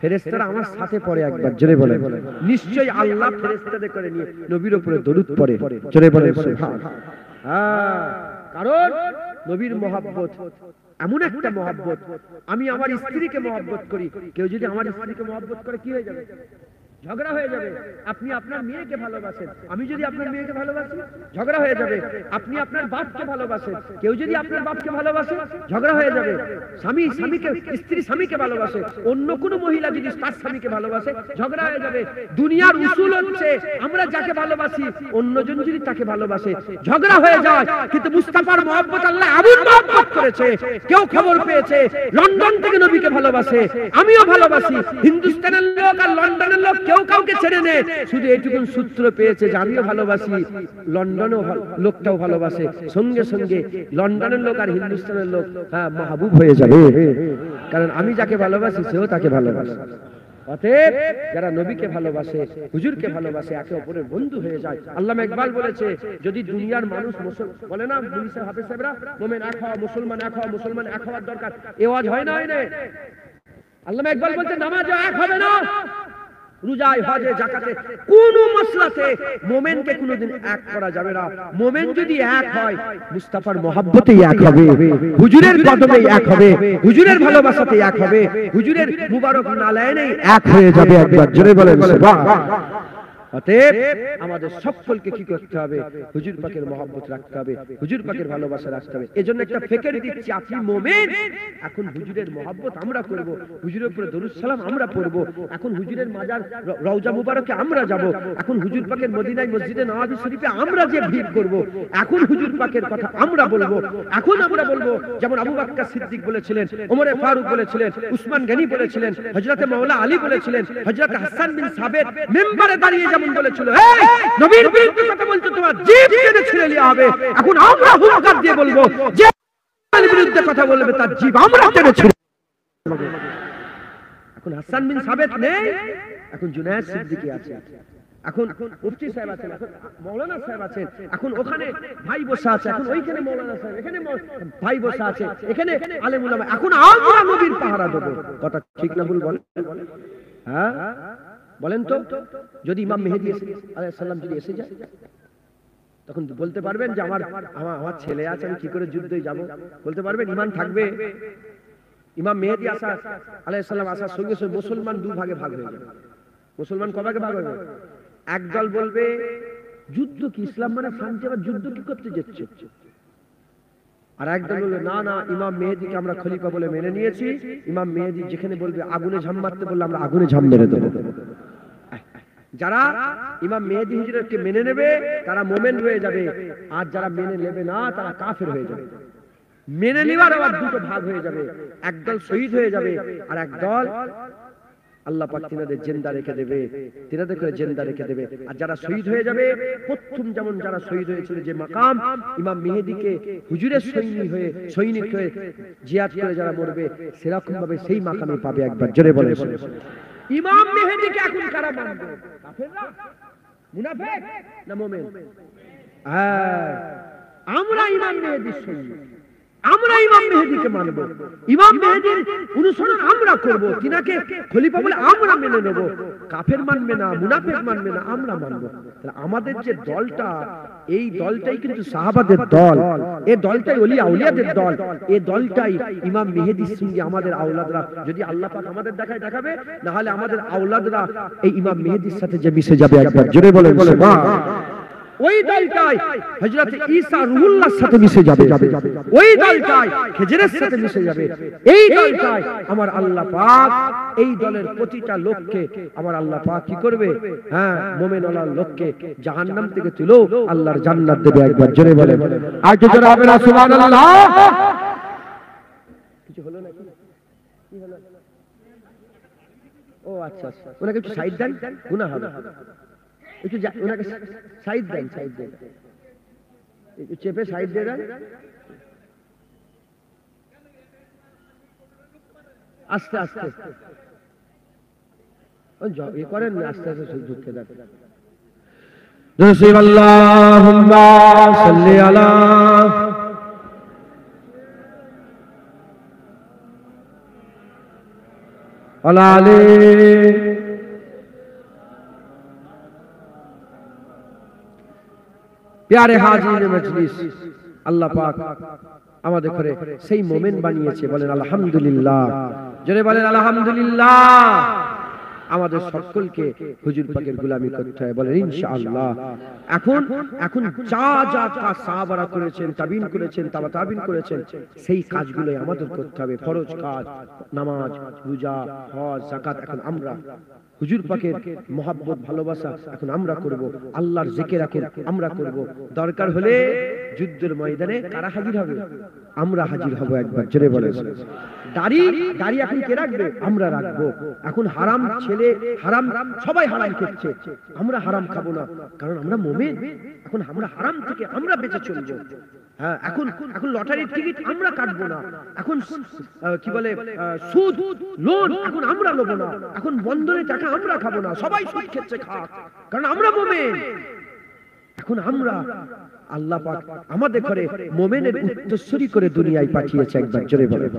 ফেরেশতারা আমার সাথে পড়ে। একবার জোরে বলে নিশ্চয়ই আল্লাহ ফেরেশতাদের করে নিয়ে নবীর উপরে দরুদ পড়ে। জোরে বলে সুবহানাল্লাহ। কারণ নবীর মহব্বত এমন একটা মহব্বত, আমি আমার স্ত্রীকে মহব্বত করি, কেউ যদি আমার স্ত্রীকে মহব্বত করে কি হয়ে যাবে? ঝগড়া হয়ে যাবে। আপনি আপনার মেয়েকে ভালোবাসেন, আমি যদি আপনার মেয়েকে ভালোবাসি ঝগড়া হয়ে যাবে। আপনি আপনার বাপকে ভালোবাসেন, কেউ যদি আপনার বাপকে ভালোবাসে ঝগড়া হয়ে যাবে। স্বামী স্বামীকে, স্ত্রী স্বামীকে ভালোবাসে, অন্য কোন মহিলা যদি তার স্বামীকে ভালোবাসে ঝগড়া হয়ে যাবে। দুনিয়ার উসুল হচ্ছে আমরা যাকে ভালোবাসি অন্যজন যদি তাকে ভালোবাসে ঝগড়া হয়ে যায়। কিন্তু মুস্তাফার মহব্বত আল্লাহ এমন মহব্বত করেছে, কেউ খবর পেয়েছে লন্ডন থেকে নবীকে ভালোবাসে, আমিও ভালোবাসি। হিন্দুস্তানের লোক আর লন্ডনের লোক কেউ কাউকে ছেড়ে নেয়, শুধু এইটুকুন সূত্র পেয়েছে যে আমিও ভালোবাসি, লন্ডনেও লোকটাও ভালোবাসে। সঙ্গে সঙ্গে লন্ডনের লোক আর হিন্দুস্তানের লোক মাহবুব হয়ে যাবে, কারণ আমি যাকে ভালোবাসি সেও তাকে ভালোবাসে। অতএব যারা নবীকে ভালোবাসে, হুজুরকে ভালোবাসে, একে অপরের বন্ধু হয়ে যায়। আল্লামা ইকবাল বলেছে যদি দুনিয়ার মানুষ বলে না পুলিশের হাফেজ সাহেবরা মোমেন এক হওয়া, মুসলমান এক হওয়া, মুসলমান এক হওয়ার দরকার, এ ওয়াজ হয় না? হয় না? আল্লামা ইকবাল বলছে নামাজে এক হবে না, রোজায়, হজে, যাকাতে, কোন মাসলাতে মোমেনকে কোনদিন এক করা যাবে না। মোমেন যদি এক হয় মুস্তাফার মহব্বতেই এক হবে, হুজুরের কদমেই এক হবে, হুজুরের ভালোবাসাতেই এক হবে, হুজুরের মুবারক নালায়েনেই এক হয়ে যাবে। একবার জোরে বলেন সুবহানাল্লাহ। অতএব আমাদের সকলকে কি করতে হবে? হুজুর পাকের মহব্বত রাখতে হবে, হুজুর পাকের ভালোবাসা রাখতে হবে। এজন্য একটা ফিকির দিচ্ছি, আপনি মুমিন, এখন হুজুরের মহব্বত আমরা করব, হুজুরের উপরে দরুদ সালাম আমরা পড়ব, এখন হুজুরের মাজার রওজা মুবারকে আমরা যাব, এখন হুজুর পাকের মদিনায় মসজিদে নওয়াবী শরীফে আমরা যে ভিড় করব, এখন হুজুর পাকের কথা আমরা বলবো। এখন আমরা বলবো যেমন আবু বকর সিদ্দিক বলেছিলেন, ওমর ফারুক বলেছিলেন, উসমান গনি বলেছিলেন, হযরত মাওলা আলী বলেছিলেন, হযরত হাসান বিন সাবিত মিম্বারে দাঁড়িয়ে যেমন বলেছিল এই নবীর বিরুদ্ধে কথা বলছো তোমার জিভ কেটে ছিঁড়ে নেওয়া হবে। এখন আমরা হুঙ্কার দিয়ে বলবো যে নবীর বিরুদ্ধে কথা বলবে তার জিভ আমরা কেটে ছিঁড়ে। এখন হাসান বিন সাবিত নেই, এখন জুনায়েদ সিদ্দিকী আছে, এখন মুফতি সাহেব আছেন, এখন মাওলানা সাহেব আছেন, এখন ওখানে ভাই বসা আছে, এখন ওইখানে মাওলানা সাহেব, এখানে ভাই বসা আছে, এখানে আলেম উলামা। এখন আমরা নবীর পাহারা দেব। কথা ঠিক না ভুল বলেন? হ্যাঁ বলেন তো, যদি ইমাম মেহেদী আলাইহিস সালাম যদি এসে যায় তখন বলতে পারবেন যে আমার ছেলে আছে, আমি কি করে যুদ্ধে যাব? বলতে পারবেন? ঈমান থাকবে? ইমাম মেহেদী আলাইহিস সালাম আসার সঙ্গে সঙ্গে মুসলমান দুই ভাগে ভাগ হয়ে যাবে। মুসলমান কয় ভাগে ভাগ হবে? একদল বলবে যুদ্ধ কি, ইসলাম মানে শান্তি, আবার যুদ্ধ কি করতে যাচ্ছে? আর একদল বলবে না না, ইমাম মেহেদীকে আমরা খলিফা বলে মেনে নিয়েছি, ইমাম মেহেদী যেখানে বলবে আগুনে ঝাম মারতে বললে আমরা আগুনে ঝাম মেরে দেবো। যারা ইমাম মেহেদী হুজুরকে মেনে নেবে তারা মোমেন হয়ে যাবে, আর যারা মেনে নেবে না তারা কাফের হয়ে যাবে। মেনে নেওয়ার আবার দুটো ভাগ হয়ে যাবে, একদল শহীদ হয়ে যাবে আর একদল আল্লাহ পাক তিনাদের জিন্দা রেখে দেবে, তিনাদের করে জিন্দা রেখে দেবে। আর যারা শহীদ হয়ে যাবে, প্রথম যেমন যারা শহীদ হয়েছিল যে মাকাম, ইমাম মেহেদীকে হুজুরের সৈনিক হয়ে জিহাদ করে যারা মরবে সেরকম ভাবে সেই মাকামে পাবে। একবার জোরে বলে ইমাম মেহেদীকে এখন কারা মানবে? কাফেররা, মুনাফিক না মুমিন? আমরা ইমাম মেহেদীর সৈনিক, আমরা ইমাম মেহেদীকে মানব, ইমাম মেহেদীর অনুসরণ আমরা করব, তিনাকে খলিফা বলে আমরা মেনে নেব। কাফের মানবে না, মুনাফিক মানবে না, আমরা মানব। তাহলে আমাদের যে দলটা, এই দলটাই কিন্তু সাহাবাদের দল, এই দলটাই ওলিয়া আউলিয়াদের দল, এই দলটাই ইমাম মেহেদীর সঙ্গে আমাদের আওলাদরা, যদি আল্লাহ পাক আমাদের দেখাবে, না হলে আমাদের আওলাদরা এই ইমাম মেহেদীর সাথে যে মিশে যাবে। একবার জোরে বলেন সুবহানাল্লাহ। ওই দলটাই হযরত ঈসা রুহুল্লাহর সাথে মিশে যাবে, ওই দলটাই খেজরের সাথে মিশে যাবে, এই দলটাই আমার আল্লাহ পাক, এই দলের প্রতিটা লোককে আমার আল্লাহ পাক কি করবে? মুমিন ওয়ালার লোককে জাহান্নাম থেকে তুলো আল্লাহর জান্নাত দেবে। একবার জোরে বলেন আর জোরে হবে না সুবহানাল্লাহ। কিছু হলো নাকি? কি হলো? ও আচ্ছা, ওনাকে একটু সাইড দেন, গুনাহ হবে। একটু ওনাকে সাইড দেন, সাইড দেন, একটু চেপে সাইড দিয়ে দেন। আস্তে আস্তে এ করেন না, আস্তে আস্তে ঢুকে দেন। আল্লাহুম্মা সাল্লি আলা আলী প্যারে হাজির মজলিস, আল্লাহ পাক আমাদের করে সেই মোমেন্ট বানিয়েছে। বলেন আলহামদুলিল্লাহ, জোরে বলেন আলহামদুলিল্লাহ। আমাদের সকলকে হুজুর পাকের গোলামি করতে হয়, বলেন ইনশাআল্লাহ। এখন যা যা কাজ সাহাবারা করেছেন, তাবিন করেছেন, তাবিন করেছেন, সেই কাজগুলো আমাদের করতে হবে। ফরজ কাজ, নামাজ, রোজা, হজ, যাকাত, এখন আমরা হুজুর পাকের মহব্বত, ভালোবাসা এখন আমরা করব। আল্লাহর জিকির এখন আমরা করব। দরকার হলে যুদ্ধের ময়দানে কারা হাজির হবে? আমরা হাজির হব। একবার জোরে বলেন। দাড়ি এখন কে রাখবে? আমরা রাখবো। এখন হারাম ছেলে, হারাম সবাই হারাম খেচ্ছে, আমরা হারাম খাবো না, কারণ আমরা মুমিন। এখন আমরা হারাম থেকে আমরা বেঁচে চলবো। হ্যাঁ, এখন লটারির টিকিট আমরা কাটবো না, এখন কি বলে সুদ, লোন এখন আমরা নেবো না, এখন বন্ধনে টাকা আমরা খাবো না, সবাই সুদ খেচ্ছে, খাক, কারণ আমরা মুমিন। এখন আমরা আল্লাহ পাক আমাদের ঘরে মুমিনের উত্তরসূরি করে দুনিয়ায় পাঠিয়েছে। একবার জোরে বলেন।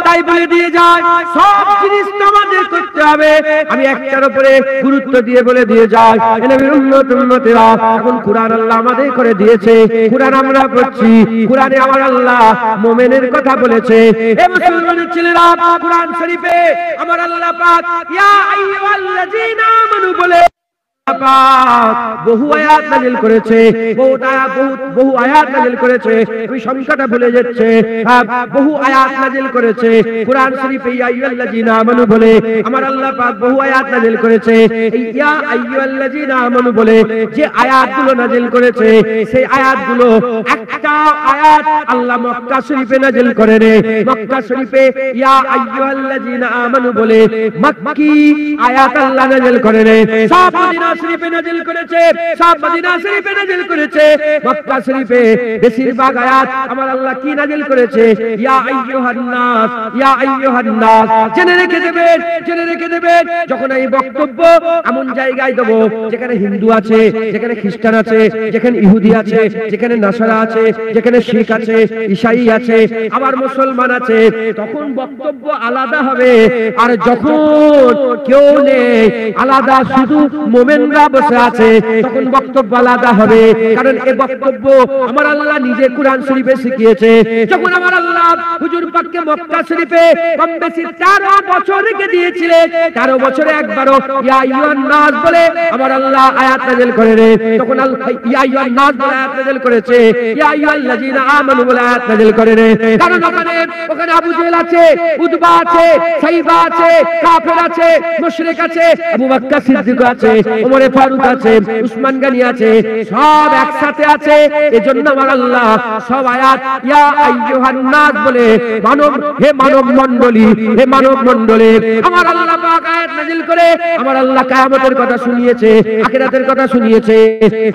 তাই বলে দিয়ে যায় সব জিনিস আমাদের করতে হবে। আমি একটার উপরে গুরুত্ব দিয়ে বলে দিয়ে যাই, নবীর উম্মতেরা এখন কোরআন আল্লাহ আমাদের করে দিয়েছে, কোরআন আমরা পড়ছি। কোরআনে আমার আল্লাহ মুমিনের কথা বলেছে। হে মুসলমানের ছেলেরা, কোরআন শরীফে আমার আল্লাহ পাক ইয়া আইয়ুহাল্লাযীনা আমানু বলে বহু আয়াত নাযিল করেছে, বহু আয়াত নাযিল করেছে। আমি সংখ্যাটা ভুলে যাচ্ছে, বহু আয়াত নাযিল করেছে কোরআন শরীফে। ইয়া আইয়ুহাল্লাযীনা আমানু বলে আমার আল্লাহ পাক বহু আয়াত নাযিল করেছে। এই ইয়া আইয়ুহাল্লাযীনা আমানু বলে যে আয়াতগুলো নাযিল করেছে, সেই আয়াতগুলো একটা আয়াত আল্লাহ মক্কা শরীফে নাযিল করেন। মক্কা শরীফে ইয়া আইয়ুহাল্লাযীনা আমানু বলে মক্কি আয়াত আল্লাহ নাযিল করেন। সব মদিনা শরীফে নাযিল করেছে, সব মদিনা শরীফে নাযিল করেছে। মক্কা শরীফে বেশিরভাগ আয়াত আমার আল্লাহ কি নাযিল করেছে? ইয়া আইয়ুহান নাস, ইয়া আইয়ুহান নাস। জেনে রেখে দেবেন, জেনে রেখে দেবেন। যখন এই বক্তব্য এমন জায়গায় দেব যেখানে হিন্দু আছে, যেখানে খ্রিস্টান আছে, যেখানে ইহুদি আছে, যেখানে নাসারা আছে, যেখানে শিখ আছে, ঈসাই আছে, আবার মুসলমান আছে, তখন বক্তব্য আলাদা হবে। আর যখন কেউ নেই, আলাদা শুধু মুমিনরা বসে আছে, তখন বক্তব্য আলাদা হবে। কারণ এই বক্তব্য আমার আল্লাহ নিজে কোরআন শরীফে শিখিয়েছে। যখন আমার আল্লাহ হুজুর পাককে মক্কা শরীফে কম বেশি 13 বছর রেখে দিয়েছিলেন, 13 বছরে একবারও ইয়া আইয়ুহান নাস বলে আমার আল্লাহ আয়াত নাযিল করেন। তখন ইয়া আইয়ুহান নাস বলে আয়াত নাযিল করেছে, ইয়া আইয়ুহাল্লাযীনা আমানু বলে আয়াত নাযিল করেন। কারণ ওখানে আবু জেহেল আছে, উতবা আছে, সাইবা আছে, কাফের আছে, মুশরিক আছে, আবু বকর সিদ্দিক আছে, ওমর ফারুক আছে, উসমান গনি আছে, সব একসাথে আছে। এজন্য আমার আল্লাহ সব আয়াত ইয়া আইয়ুহান নাস বলে মানব, হে মানব মণ্ডলী, হে মানব মণ্ডলী আমার আল্লাহ পাক আয়াত নাযিল করে আমার আল্লাহ কিয়ামতের কথা শুনিয়েছে, আখিরাতের কথা শুনিয়েছে,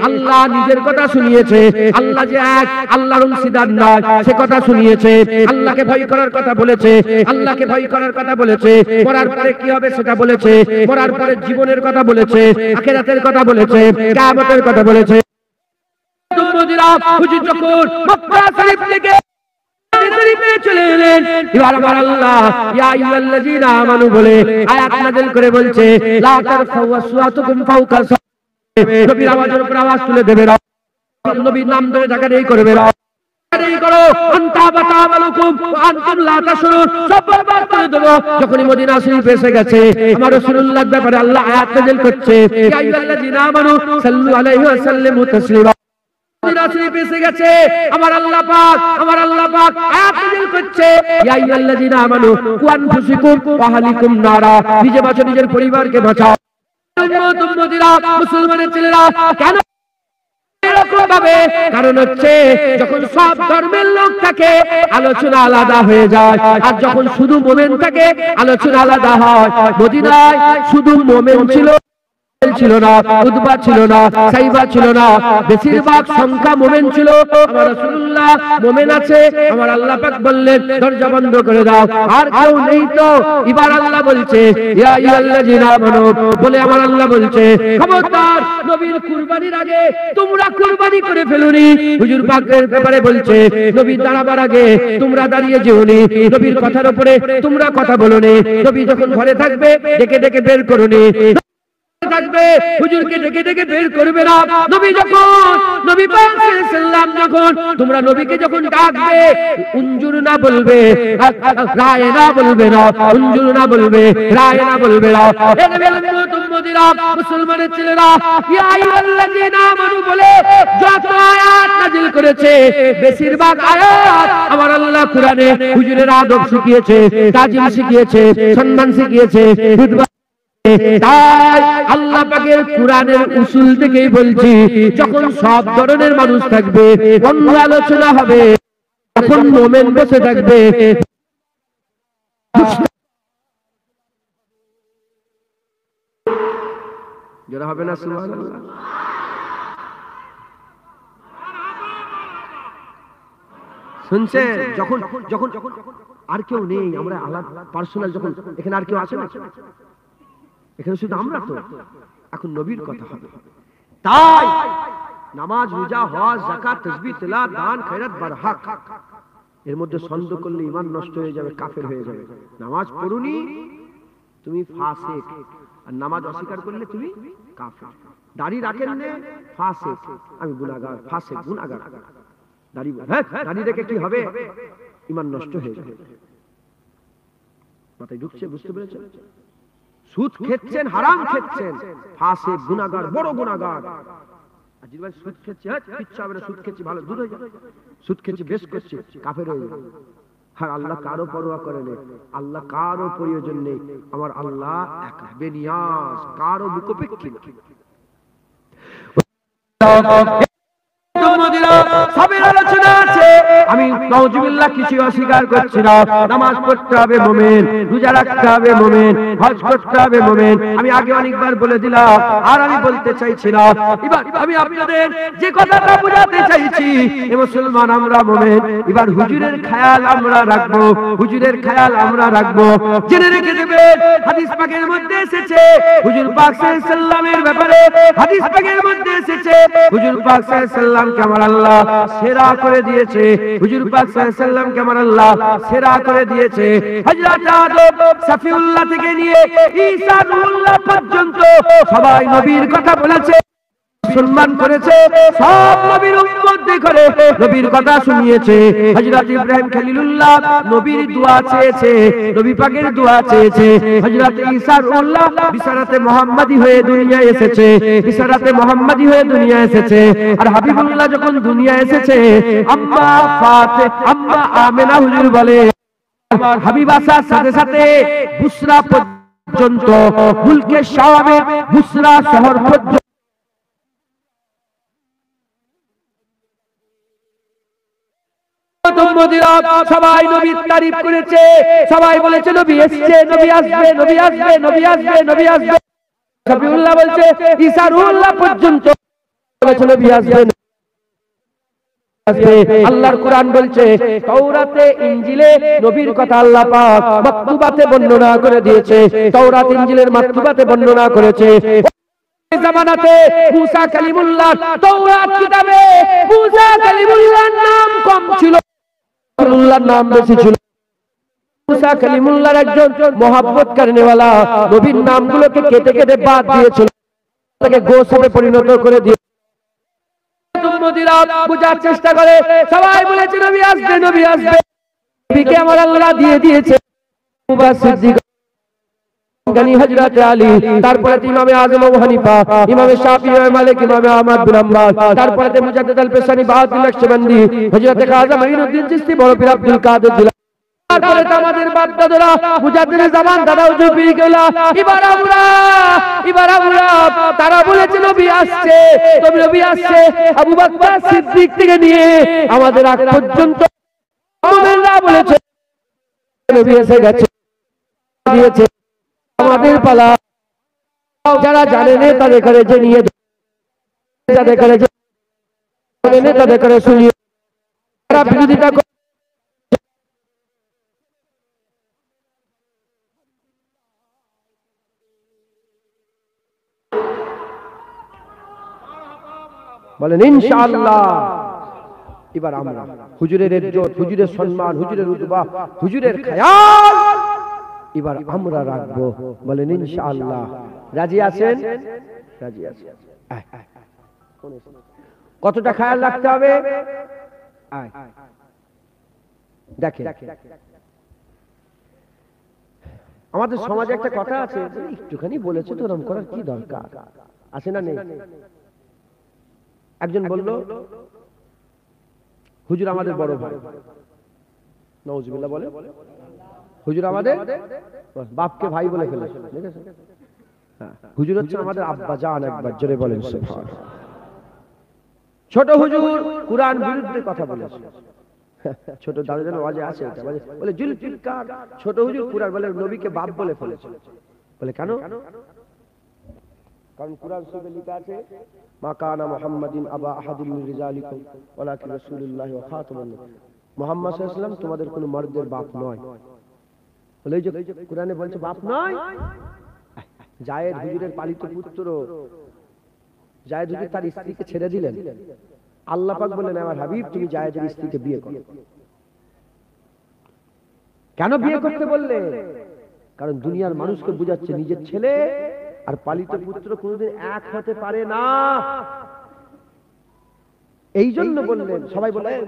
আল্লাহ নিজের কথা শুনিয়েছে, আল্লাহ যে এক, আল্লাহর অংশীদার নয় সে কথা শুনিয়েছে, আল্লাহকে ভয় করার কথা বলেছে, আল্লাহকে ভয় করার কথা বলেছে, মরার পরে কি হবে সেটা বলেছে, মরার পরে জীবনের কথা বলেছে, আখিরাতের কথা বলেছে, কিয়ামতের কথা বলেছে। তোমরা হুজুর যখন মক্কা শরীফ থেকে চলে এলেন, এবার আমার আল্লাহ ইয়া আইয়ুহাল্লাযীনা আমানু বলে আয়াত নাযিল করে বলছে লা তারফাউ আসওয়াতাকুম ফাওকা নবীর আওয়াজের উপর আওয়াজ তুলে দেবে না, নবীর নাম ধরে টাকা নেই করবে না, করো আনতা বাতাবালুকুম ওয়া আনতুম লা তাশউরুন, সব বরবাদ করে দেব। যখন মদিনা শরীফ এসে গেছে, আমার রাসূলুল্লাহর ব্যাপারে আল্লাহ আয়াত নাযিল করছে ইয়া আইয়ুহাল্লাযীনা আমানু সাল্লু আলাইহি ওয়া সাল্লিমু তাসলিমা। মদিনা শরীফ এসে গেছে, আমার আল্লাহ পাক আয়াত নাযিল করছে ইয়া আইয়ুহাল্লাযীনা আমানু কু আনফুসিকুম ওয়া আহলিকুম নারা, নিজে বাঁচো, নিজের পরিবারকে বাঁচাও। মদিনা মুসলমানের ছেলেরা কেন কারণ হচ্ছে যখন সব ধর্মের লোক থাকে আলোচনা আলাদা হয়ে যায়, আর যখন শুধু মুমিন থাকে আলোচনা আলাদা হয়। মদিনায় শুধু মুমিন ছিল, ছিল না, উতবা ছিল না, সাইবা ছিল না, বেশিরভাগ সংখ্যা মুমিন ছিল। আমার রাসূলুল্লাহ মুমিন আছে, আমার আল্লাহ পাক বললেন দরজা বন্ধ করে দাও, আর কেউ নেই তো। এবার আল্লাহ বলছে ইয়া আইয়ুহাল্লাযিনা আমানু বলে আমার আল্লাহ বলছে খবরদার নবীর কুরবানির আগে তোমরা কুরবানি করে ফেলুনি। হুজুর পাকের ব্যাপারে বলছে নবী দাঁড়াবার আগে তোমরা দাঁড়িয়ে যেওনি, নবীর কথার উপরে তোমরা কথা বলোনি, নবী যখন ঘরে থাকবে ডেকে ডেকে বের করুনি, থাকবে হুজুরকে ডেকে ডেকে বের করবে না। নবী যখন নবী পাক সাল্লাল্লাহু যখন তোমরা নবীকে যখন ডাকবে উনজুর না বলবে, রায় না বলবে না, উনজুর না বলবে, রায় না বলবে না। এ নবীর উম্মতিরা মুসলমানের ছেলেরা ইয়া আইয়ুহাল্লাযিনা আমানু বলে যত আয়াত নাযিল করেছে বেশিরভাগ আয়াত আমার আল্লাহ কোরআনে হুজুরের আদব শিখিয়েছে, তাজিম শিখিয়েছে, সম্মান শিখিয়েছে। তাই আল্লাহ পাকের কোরআনের উসুল থেকেই বলছি যখন সব ধরনের মানুষ থাকবে, অন্য আলোচনা হবে, তখন মোমেন বসে থাকবে, যারা হবে না সুবহানাল্লাহ। শুনছেন? যখন যখন আর কেউ নেই, আমরা আলাদা পার্সোনাল, যখন এখানে আর কেউ আছে না, এখানে শুধু আমরা তো, এখন নবীর কথা হবে। তাই নামাজ, রোজা, হজ, যাকাত, তাসবিহ, তিলাওয়াত, দান, খয়রাত, বারহাক, এর মধ্যে সন্দেহ করলে ঈমান নষ্ট হয়ে যাবে, কাফের হয়ে যাবে। নামাজ পড়ুনি তুমি ফাসিক, আর নামাজ অস্বীকার করলে তুমি কাফের। দাড়ি রাখেন না ফাসিক, আমি গুনাহগার, ফাসিক গুনাহগার। দাড়ি রেখে কি হবে? ঈমান নষ্ট হয়ে যাবে। মাথায় ঢুকছে? বুঝতে পেরেছেন? সুদ খেচ্ছেন, হারাম খেচ্ছেন, ফাসিক গুনাহগার, বড় গুনাহগার। আজিজ ভাই সুদ খেচ্ছে, কিচ্ছু হবে না, সুদ খেচ্ছে ভালো, দূর হয়ে যাবে। সুদ খেচ্ছে, বেশ করছে, কাফের হয়ে যাবে। আর আল্লাহ কারো পরোয়া করে না, আল্লাহ কারো প্রয়োজন নেই, আমার আল্লাহ এক বেনিয়াজ, কারো মুখাপেক্ষী না। সবের আলোচনা আছে, আমি নাউজুবিল্লাহ কিছু অস্বীকার করছি না। নামাজ পড়তে হবে মুমিন, রোজা রাখতে হবে মুমিন, হজ করতে হবে মুমিন। আমি আগে অনেকবার বলে দিলাম, আর আমি বলতে চাইছি না। এবার আমি আপনাদের যে কথাটা বোঝাতে চাইছি, এ মুসলমান আমরা মুমিন। এবার হুজুরের খেয়াল আমরা রাখবো, হুজুরের খেয়াল আমরা রাখবো। জেনে রেখে দেবেন হাদিস পাকের মধ্যে এসেছে হুজুর পাক সাল্লাল্লাহু আলাইহি সাল্লামের ব্যাপারে, হাদিস পাকের মধ্যে এসেছে হুজুর পাক সাল্লাল্লাহু আলাইহি সাল্লামকে আমার আল্লাহ সেরা করে দিয়েছে, হুজুর পাক সাল্লাল্লাহু আলাইহি সাল্লামকে আমার আল্লাহ সেরা করে দিয়েছে। হযরত আদম সফিউল্লাহ থেকে নিয়ে ঈসা রূহুল্লাহ পর্যন্ত সবাই নবীর কথা বলেছে, সম্মান করেছে, সব নবীর উম্মত করে নবীর কথা শুনিয়েছে। হযরত ইব্রাহিম খলিলুল্লাহ নবীর দোয়া চেয়েছে, নবী পাকের দোয়া চেয়েছে। হযরত ঈসা রূহুল্লাহ বিশারাতে মুহাম্মাদি হয়ে দুনিয়ায় এসেছে, বিশারাতে মুহাম্মাদি হয়ে দুনিয়ায় এসেছে। আর হাবিবুল্লাহ যখন দুনিয়ায় এসেছে, আম্মা আম্মা আমেনা হুজুর বলে আমার হাবিব আসার সাথে সাথে বুসরা পর্যন্ত, মুলকে শামে বুসরা শহর পর্যন্ত সবাই নবীর তারিফ করেছে, সবাই বলেছে নবী এসেছে, নবী আসবে, নবী আসবে, নবী আসবে, নবী আসবে। সফিউল্লাহ বলছে ঈসা রূহুল্লাহ পর্যন্ত বলেছে নবী আসবে। আল্লাহর কোরআন বলছে তাওরাতে ইনজিলে নবীর কথা আল্লাহ পাক মাকতুবাতে বর্ণনা করে দিয়েছে, তাওরাত ইনজিলের মাকতুবাতে বর্ণনা করেছে। জামানাতে মুসা কালিমুল্লাহ তাওরাত কিতাবে মুসা কালিমুল্লাহর নাম কম ছিল, রাসূলুল্লাহর নাম বেশি ছিল। মুসা কালিমুল্লাহর একজন মহব্বত করনেওয়ালা নবীর নামগুলোকে কেটে কেটে বাদ দিয়েছিল, তাকে গোসবে পরিণত করে দিয়ে বুঝার চেষ্টা করে। সবাই বলেছে নবী আসবে, নবী আসবে। নবীকে আমার আল্লাহ দিয়ে দিয়েছে সিদ্দিক, হযরত আলী, তারপরে ইমামে আযম আবু হানিফা, ইমামে শাফিঈ, ইমামে মালিক, ইমামে আহমদ বিন হাম্বল, তারপরে মুজাদ্দিদ আল পেশানি, বাহাদুর নকশবন্দি, হযরত খাজা মঈনুদ্দিন চিশতি, বড় পীর আব্দুল কাদের জিলানী, তারপরে আমাদের বাপ দাদারা মুজাদ্দিদে জামান দাদা হুজুর পীর কেবলা। এবার আমরা তারা বলেছে নবী আসছে, নবী আসছে। আবু বকর সিদ্দিক থেকে নিয়ে আমাদের আগ পর্যন্ত মুমিনরা বলেছে নবী এসে গেছে, দিয়েছে। আমাদের পালা যারা জানেন তাদের কাছে জেনে তাদের কাছে জানেন তাদের কাছে শুনিয়ে যারা বিরোধিতা বলেন ইনশাআল্লাহ। এবার আমরা হুজুরের ইজ্জত, হুজুরের সম্মান, হুজুরের রুতবা, হুজুরের খেয়াল এবার আমরা রাখবো। বলেন ইনশাআল্লাহ। রাজি আছেন? রাজি আছেন। কতটা খেয়াল রাখতে হবে দেখেন। আমাদের সমাজে একটা কথা আছে, একটুখানি বলেছে তো ওরকম করার কি দরকার আছে না নেই? একজন বলল হুজুর আমাদের বড় ভাই, নাউজুবিল্লাহ বলে, হুজুর আমাদের বাপকে ভাই বলে ফেলেছে। হুজুর হচ্ছে আমাদের আব্বা জান। একবার জোরে বলেন সুবহানাল্লাহ। ছোট হুজুর কুরআন বিরুদ্ধে কথা বলেছে। ছোট দাদুদের ওয়াজে আছে এটা, বলে জুলফিকার ছোট হুজুর কুরআন বলে নবীকে বাপ বলে ফেলেছে। বলে কেন? কারণ কুরআন শরীফে লেখা আছে মা কানা মুহাম্মাদিন আবা আহাদিন মিন রিজালিকুম ওয়ালাকিন রাসূলুল্লাহ ওয়া খাতামুন নবিয়্যিন। মুহাম্মদ সাল্লাল্লাহু আলাইহি ওয়াসাল্লাম তোমাদের কোনো মর্দের বাপ নয়। বলে এই যে কুরআনে বলছে বাপ নয়। জায়েদ হুজুরের পালিত পুত্র, জায়েদ হুজুর তার স্ত্রীকে ছেড়ে দিলেন। আল্লাহ পাক বললেন আমার হাবিব তুমি জায়েদের স্ত্রীকে বিয়ে করো। কেন বিয়ে করতে বললেন? কারণ দুনিয়ার মানুষকে বুঝাচ্ছে নিজের ছেলে আর পালিত পুত্র কোনোদিন এক হতে পারে না। এই জন্য বললেন। সবাই বলেন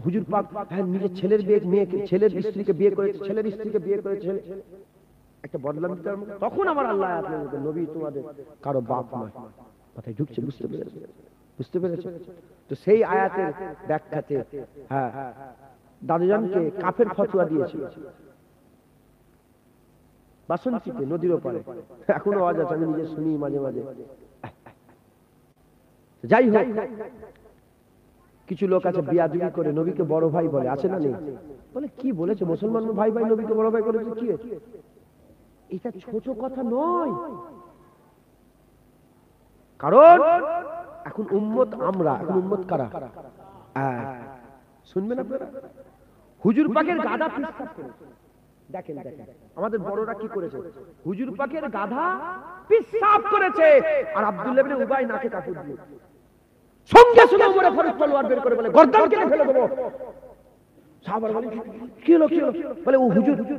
হুজুর পাক নিজের ছেলের বিয়ে, মেয়েকে ছেলের স্ত্রীকে বিয়ে করেছে, ছেলের স্ত্রীকে বিয়ে করেছে, একটা বদলাম দিতে। তখন আমার আল্লাহ আয়াত বললেন নবী তোমাদের কারো বাপ নয়। মাথায় ঢুকছে? বুঝতে পেরেছে? বুঝতে পেরেছে? তো সেই আয়াতের ব্যাখ্যাতে দাদুজানকে কাফের ফতোয়া দিয়েছিল বাসন্তীতে, নদীর ওপারে। এখনো আওয়াজ আছে, আমি নিজে শুনি মাঝে মাঝে। যাই হোক, কিছু লোক আছে বিয়াদবি করে নবীকে বড় ভাই বলে, আছে না নেই? বলে কি বলেছে মুসলমান ভাই ভাই নবীকে বড় ভাই বলেছে, কি এটা ছোট কথা নয়। কারণ এখন উম্মত আমরা, এখন উম্মত কারা? শুনবেন আপনারা, হুজুর পাকের গাধা পেশাব করেছে। দেখেন দেখেন আমাদের বড়রা কি করেছে, হুজুর পাকের গাধা পেশাব করেছে আর আব্দুল্লাহ ইবনে উবাই নাকে কাপড় দিয়ে সঙ্গে সঙ্গে ওমর ফারুক তলোয়ার বের করে বলে গর্দান কেটে ফেলে দেবো। সাহাবারা বলে কি হলো কি হলো? বলে ও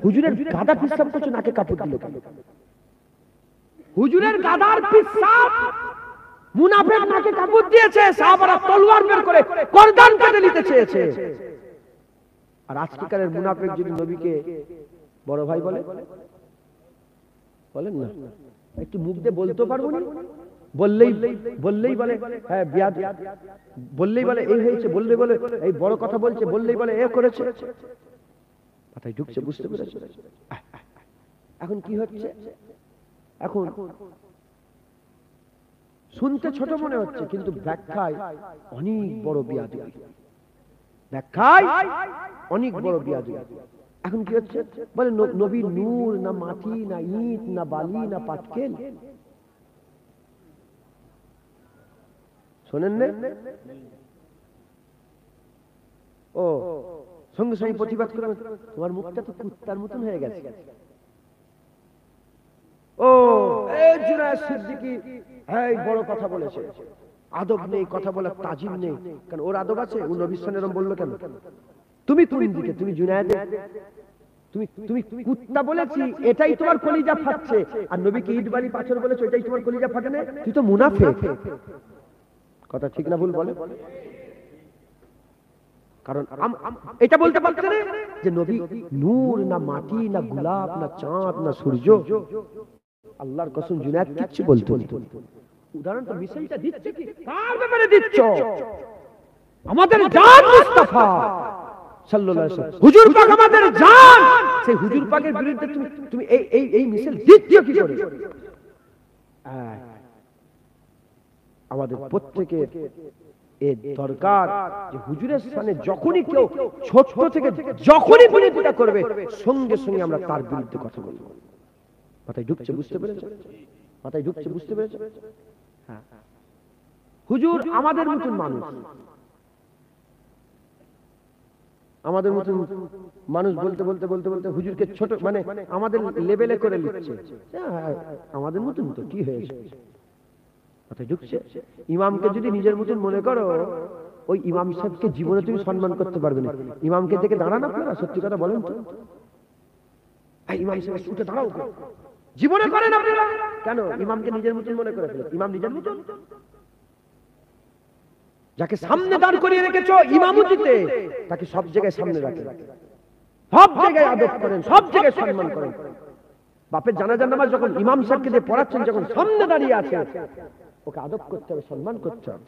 হুজুরের গাধা পেশাব করছে, নাকে কাপড় দিল কেন? হুজুরের গাধার পেশাব মুনাফিক নাকে কাপড় দিয়েছে, সাহাবারা তলোয়ার বের করে গর্দান কেটে নিতে চেয়েছে। আর আজকেকারের মুনাফিক যদি নবীকে বড় ভাই বলে, বলেন না একটু মুখ দিয়ে বলতে পারবো না, বললেই বলে হ্যাঁ বিয়াদ, বললেই বলে এই হয়েছে, বললেই বলে এই বড় কথা বলছে, বললেই বলে এ করেছে। মাথায় ঢুকছে? বুঝতে পেরেছে? এখন কি হচ্ছে? এখন শুনতে ছোট মনে হচ্ছে কিন্তু ব্যাখ্যায় অনেক বড় বিয়াদবি, ব্যাখ্যায় অনেক বড় বিয়াদবি। এখন কি হচ্ছে? বলে নবী নূর না মাটি না ইট না বালি না পাটকেল। শোনেন না? ও সঙ্গে সঙ্গে প্রতিবাদ করে তোমার মুখটা তো কুত্তার মতন হয়ে গেছে। ও এই জুনায়েদ সিদ্দিকী এই বড় কথা বলেছে, আদব নেই, কথা বলার তাজিম নেই। কারণ ওর আদব আছে, ও নবীর সামনে এরকম বললো কেন? তুমি কোন দিকে? তুমি জুনায়েদ, তুমি কুত্তা বলেছি এটাই তোমার কলিজা ফাটছে, আর নবীকে ইট বালি পাথর বলেছো এটাই তোমার কলিজা ফাটে না? তুই তো মুনাফিক। কথা ঠিক না ভুল বলে? কারণ এটা বলতে পারছে না যে নবী নূর না মাটি না গোলাপ না চাঁদ না সূর্য। আল্লাহর কসম জুনায়েদ কিচ্ছু বলতো না। উদাহরণটা মিসাইলটা দিচ্ছে কি কার ব্যাপারে দিচ্ছ? আমাদের জান মুস্তাফা সাল্লাল্লাহু আলাইহি ওয়াসাল্লাম, হুজুর পাক আমাদের জান। সেই হুজুর পাকের বিরুদ্ধে তুমি এই মিসাইল দিচ্ছ কি করে? আমাদের প্রত্যেকের এর দরকার যে হুজুরের সামনে যখনই কেউ ছোট থেকে যখনই বিরোধিতা করবে সঙ্গে সঙ্গে আমরা তার বিরুদ্ধে কথা বলবো। মাথায় ঢুকছে? বুঝতে পেরেছেন? মাথায় ঢুকছে, বুঝতে পেরেছো? হ্যাঁ, হুজুর আমাদের মতন মানুষ, আমাদের মতন মানুষ বলতে বলতে বলতে বলতে হুজুরকে ছোট মানে আমাদের লেভেলে করে লিখছে। আমাদের মতন তো কি হয়েছে, মাথায় ঢুকছে? ইমামকে যদি নিজের মতন মনে করো, ওই ইমাম সাহেবকে জীবনে তুমি সম্মান করতে পারবে না। ইমামকে দেখে দাঁড়ান আপনারা, সত্যি কথা বলেন তো, ইমাম সাহেব উঠে দাঁড়াও, জীবনে করেন আপনারা কেন? ইমামকে নিজের মতন মনে করে ফেলে। ইমাম নিজের মতন, যাকে সামনে দাঁড় করিয়ে রেখেছো ইমামতিতে, তাকে সব জায়গায় সামনে রাখেন, সব জায়গায় আদব করেন, সব জায়গায় সম্মান করেন। বাপের জানাজার নামাজ যখন ইমাম সাহেবকে দিয়ে পড়াচ্ছেন, যখন সামনে দাঁড়িয়ে আছে, ওকে আদব করতে হবে, সম্মান করতে হবে।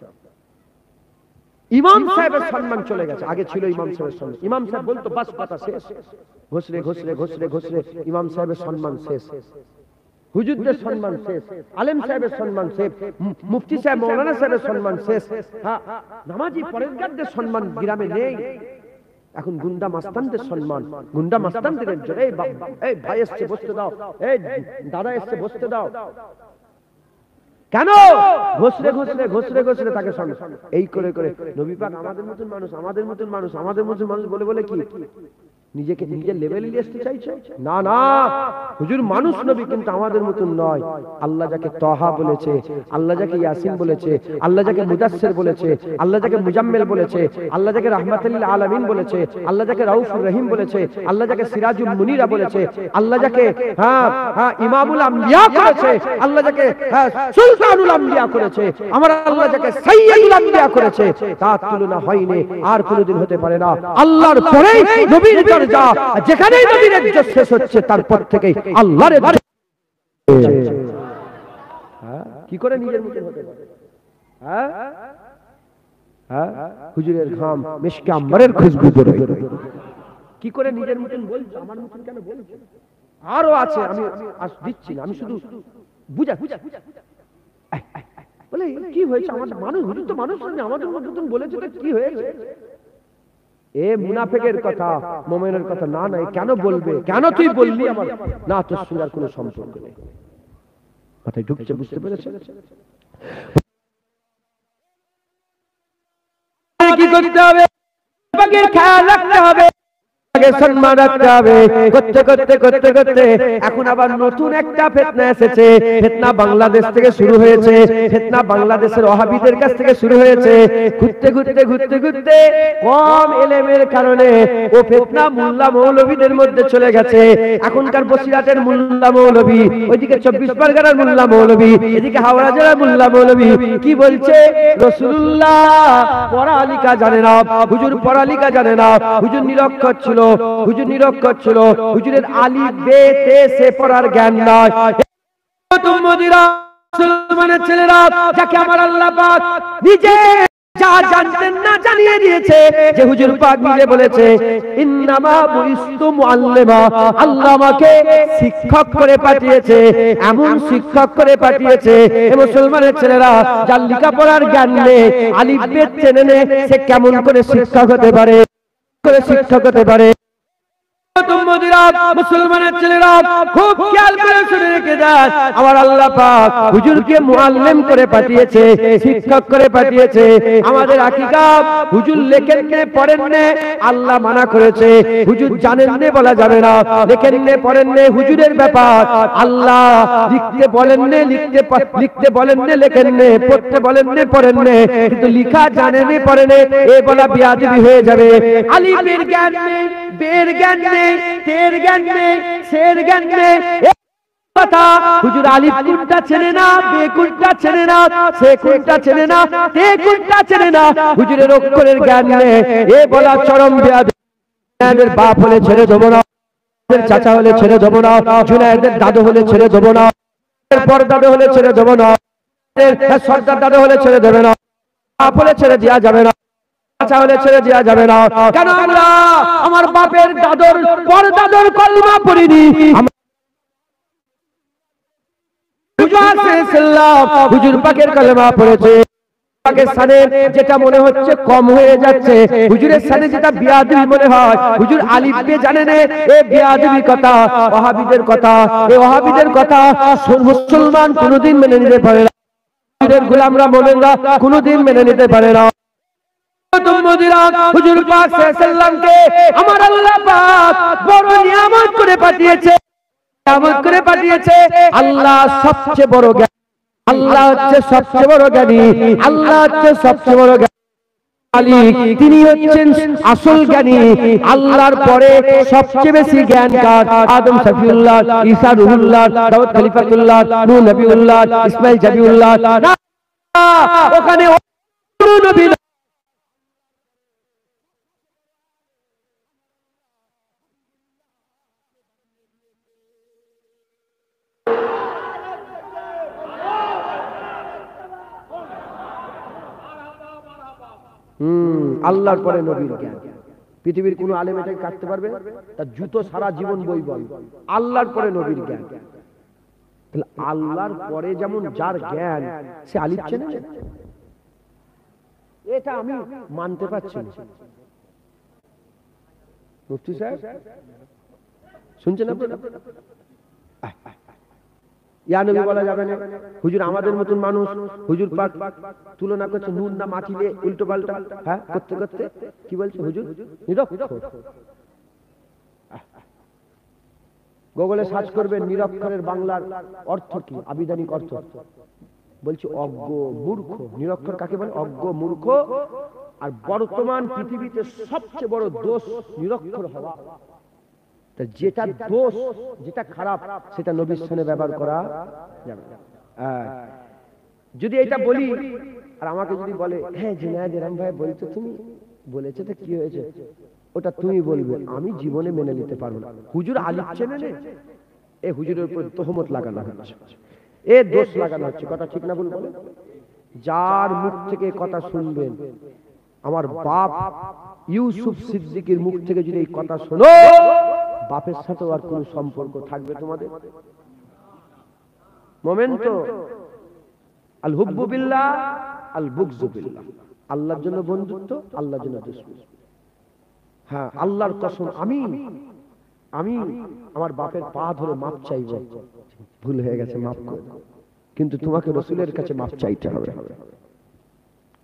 ইমাম সাহেবের সম্মান চলে গেছে, আগে ছিল ইমাম সাহেবের সম্মান। ইমাম সাহেব বলতো বাস কথা শেষ, ঘষলে ঘষলে ঘষলে ঘষলে ইমাম সাহেবের সম্মান শেষ, হুজুরদের সম্মান শেষ, আলেম সাহেবের সম্মান শেষ, মুফতি সাহেব মৌলানা সাহেবের সম্মান শেষ। হ্যাঁ, নামাজি পরেশগারদের সম্মান গ্রামে নেই। এখন গুন্ডা মাস্তানদের সম্মান, গুন্ডা মাস্তানদের জন্য এই ভাই এসছে বসতে দাও, এই দাদা এসছে বসতে দাও, কেন? ঘষলে ঘষলে ঘষলে ঘষলে তাকে সম্মান। এই করে করে নবী পাক আমাদের মতন মানুষ, আমাদের মতন মানুষ, আমাদের মতন মানুষ বলে বলে কি নিজেকে নিজের লেভেলে নিয়ে আসতে চাইছে? না না, হুজুর মানুষ নবী কিন্তু আমাদের মতন নয়। আল্লাহ যাকে তহা বলেছে, আল্লাহ যাকে ইয়াসিন বলেছে, আল্লাহ যাকে মুদাসসির বলেছে, আল্লাহ যাকে মুজাম্মিল বলেছে, আল্লাহ যাকে রাহমাতুল লিল আলামিন বলেছে, আল্লাহ যাকে রাউফুর রহিম বলেছে, আল্লাহ যাকে সিরাজুল মুনিরা বলেছে, আল্লাহ যাকে ইমামুল আম্বিয়া করেছে, আল্লাহ যাকে সুলতানুল আম্বিয়া করেছে, আমার আল্লাহ যাকে সাইয়্যিদুল আম্বিয়া করেছে, তার তুলনা হয়নি, আর কোনোদিন হতে পারে না। আল্লাহর পরেই নবীর দরজা, যেখানেই নবীর ইজ্জত শেষ হচ্ছে, তারপর থেকে আল্লাহর ইজ্জত। কি করে নিজের মতন হতে পারে? হুজুরের ঘাম মিশকে আম্বরের খুশবু বেরোয়, কি করে নিজের মতন বলছো? আমার মতন কেন বলছো? আরো আছে, আমি দিচ্ছি না, আমি শুধু বুঝা বলে কি হয়েছে? আমাদের মানুষ, হুজুর তো মানুষ নয়, আমাদের মতন বলেছে তো কি হয়েছে? এ মুনাফিকের কথা, মুমিনের কথা না না, কেন বলবে? কেন তুই বললি? আমার না, তোর সঙ্গে আর কোনো সম্পর্ক নেই। মাথায় ঢুকছে, বুঝতে পেরেছে? কি করতে হবে? খেয়াল রাখতে হবে, সম্মান রাখতে হবে। করতে করতে করতে করতে এখন আবার নতুন একটা ফিতনা এসেছে। ফিতনা বাংলাদেশ থেকে শুরু হয়েছে, ফিতনা বাংলাদেশের ওয়াহাবিদের কাছ থেকে শুরু হয়েছে। ঘুরতে ঘুরতে ঘুরতে ঘুরতে কম ইলমের কারণে ও ফিতনা মোল্লা মৌলভীদের মধ্যে চলে গেছে। এখনকার বসিরহাটের মোল্লা মৌলভী, ওইদিকে 24 পরগনার মোল্লা মৌলভী, এদিকে হাওড়া জেলার মোল্লা মৌলভী কি বলছে? রাসূলুল্লাহ পড়ালেখা জানে না, হুজুর পড়ালেখা জানে না, হুজুর নিরক্ষর ছিল, হুজুর নিরক্ষর ছিল, হুজুরের আলিফ বে তে সে পড়ার জ্ঞান নাই। তোমরা মুসলমানের ছেলেরা, যাকে আমার আল্লাহ পাক নিজে যা জানতেন না জানিয়ে দিয়েছে, যে হুজুর পাক নিজে বলেছে ইন্নামা বুইস্তু মুআল্লিমা, আল্লাহ আমাকে শিক্ষক করে পাঠিয়েছে, এমন শিক্ষক করে পাঠিয়েছে। এ মুসলমানের ছেলেরা, যার লেখাপড়ার জ্ঞান নেই, আলিফ বে চেনে না, সে কেমন করে শিক্ষক হতে পারে? করে শিক্ষক হতে পারে? মুসলমানের ছেলেরা খুব খেয়াল করে শুনে রেখে দেন, আমার আল্লাহ পাক হুজুরকে মুআল্লিম করে পাঠিয়েছে, শিক্ষক করে পাঠিয়েছে। আমাদের আকীদা, হুজুর লেখেন নে পড়েন নে, আল্লাহ মানা করেছে। হুজুর জানেন নে বলা যাবে না, লেখেন নে পড়েন নে হুজুরের ব্যাপার। আল্লাহ লিখতে বলেন নে, লিখতে বলেন নে, লেখেন নে, পড়তে বলেন নে, পড়েন নে, কিন্তু লিখা জানেন নে, পড়েন নে, এ বলা বিয়াদবি হয়ে যাবে। আলিফের জ্ঞান নেই, বের জ্ঞান নেই, তের জ্ঞান নেই, শের জ্ঞান নেই। কথা হুজুর আলিফ কোনটা চেনে না, বে কোনটা চেনে না, সে কোনটা চেনে না, তে কোনটা চেনে না, হুজুরের অক্ষরের জ্ঞান নেই, এ বলা চরম বেয়াদবি। জুনায়েদের বাপ হলে ছেড়ে দেব না, চাচা হলে ছেড়ে দেব না, জুনায়েদের দাদু হলে ছেড়ে দেব না, পরদাদু হলে ছেড়ে দেব না, সর্দার দাদু হলে ছেড়ে দেবে না, বাপ হলে ছেড়ে দেওয়া যাবে না, চাহলে ছেড়ে দেওয়া যাবে না। কেন? আমরা আমার বাপের দাদর পরদাদর কলমা পড়িনি, হুজুর পাকের কলমা পড়েছে। পাকের সানে যেটা মনে হচ্ছে কম হয়ে যাচ্ছে, হুজুরের সানে যেটা বিয়াদবি মনে হয়, হুজুর আলিফ বে জানেন এই বিয়াদবি কথা, ওয়াহাবিদের কথা, এই ওয়াহাবিদের কথা মুসলমান কোনোদিন মেনে নিতে পারে না, হুজুরের গোলামরা মোমেনরা কোনোদিন মেনে নিতে পারে না। হুজুর পাক সাল্লাল্লাহু আলাইহি ওয়াসাল্লামকে আমার আল্লাহ পাক বড় নিয়ামত করে পাঠিয়েছে, নিয়ামত করে পাঠিয়েছে। আল্লাহ সবচেয়ে বড় জ্ঞানী, আল্লাহ হচ্ছে সবচেয়ে বড় জ্ঞানী, আল্লাহ হচ্ছে সবচেয়ে বড় জ্ঞানী মালিক, তিনি হচ্ছেন আসল জ্ঞানী। আল্লাহর পরে সবচেয়ে বেশি জ্ঞান কার? আদম শফিউল্লাহ, ঈসা রুহুল্লাহ, দাউদ খলিফাতুল্লাহ, নূহ নবিউল্লাহ, ইসমাঈল জাবিউল্লাহ, ওখানে নবী আল্লাহর পরে নবীর জ্ঞান। পৃথিবীর কোন আলেম এটাকে কাটতে পারবে? তার জুতো সারা জীবন বই বল। আল্লাহর পরে নবীর জ্ঞান। তাহলে আল্লাহর পরে যেমন যার জ্ঞান, সে আলিফ চেনে, এটা আমি মানতে পারছি না। মুফতি সাহেব শুনছেন আপনারা? ইয়া নবী বলা যাবে না। হুজুর আমাদের মতন মানুষ, হুজুর পাক তুলনা করছে নুন না মাটি দিয়ে উল্টো পাল্টা হ্যাঁ করতে করতে কি বলছে হুজুর? নিরক্ষর। গুগলে সার্চ করবেন নিরক্ষরের বাংলার অর্থ কি, আবিধানিক অর্থ। বলছে অজ্ঞ মূর্খ। নিরক্ষর কাকে বলে? অজ্ঞ মূর্খ। আর বর্তমান পৃথিবীতে সবচেয়ে বড় দোষ নিরক্ষর হওয়া। যেটা দোষ, যেটা খারাপ, সেটা নবীর সামনে ব্যবহার করা যাবে না। যদি এটা বলি আর আমাকে যদি বলে হ্যাঁ জুনায়েদ এরম ভাই বলছো, তুমি বলেছো তো কি হয়েছে, ওটা তুমি বলবে, আমি জীবনে মেনে নিতে পারবো না। হুজুর আলিফ চেনে না, এ হুজুরের উপর তহমত লাগানো হচ্ছে, এ দোষ লাগানো হচ্ছে। কথা ঠিক না ভুল বলে? যার মুখ থেকে কথা শুনবেন, আমার বাপ ইউসুফ সিদ্দিকীর মুখ থেকে যদি এই কথা শোনো, বাপের সাথে আর কোন সম্পর্ক থাকবে তোমাদের? মোমেন্ট আল হুব্বু বিল্লাহ আল বুগযু বিল্লাহ। আল্লাহর জন্য বন্ধুত্ব, আল্লাহর জন্য দুশমনি। হ্যাঁ, আল্লাহর কসম, আমি আমার বাপের পা ধরে মাপ চাইব, ভুল হয়ে গেছে মাফ করে, কিন্তু তোমাকে রাসূলের কাছে মাপ চাইতে হবে।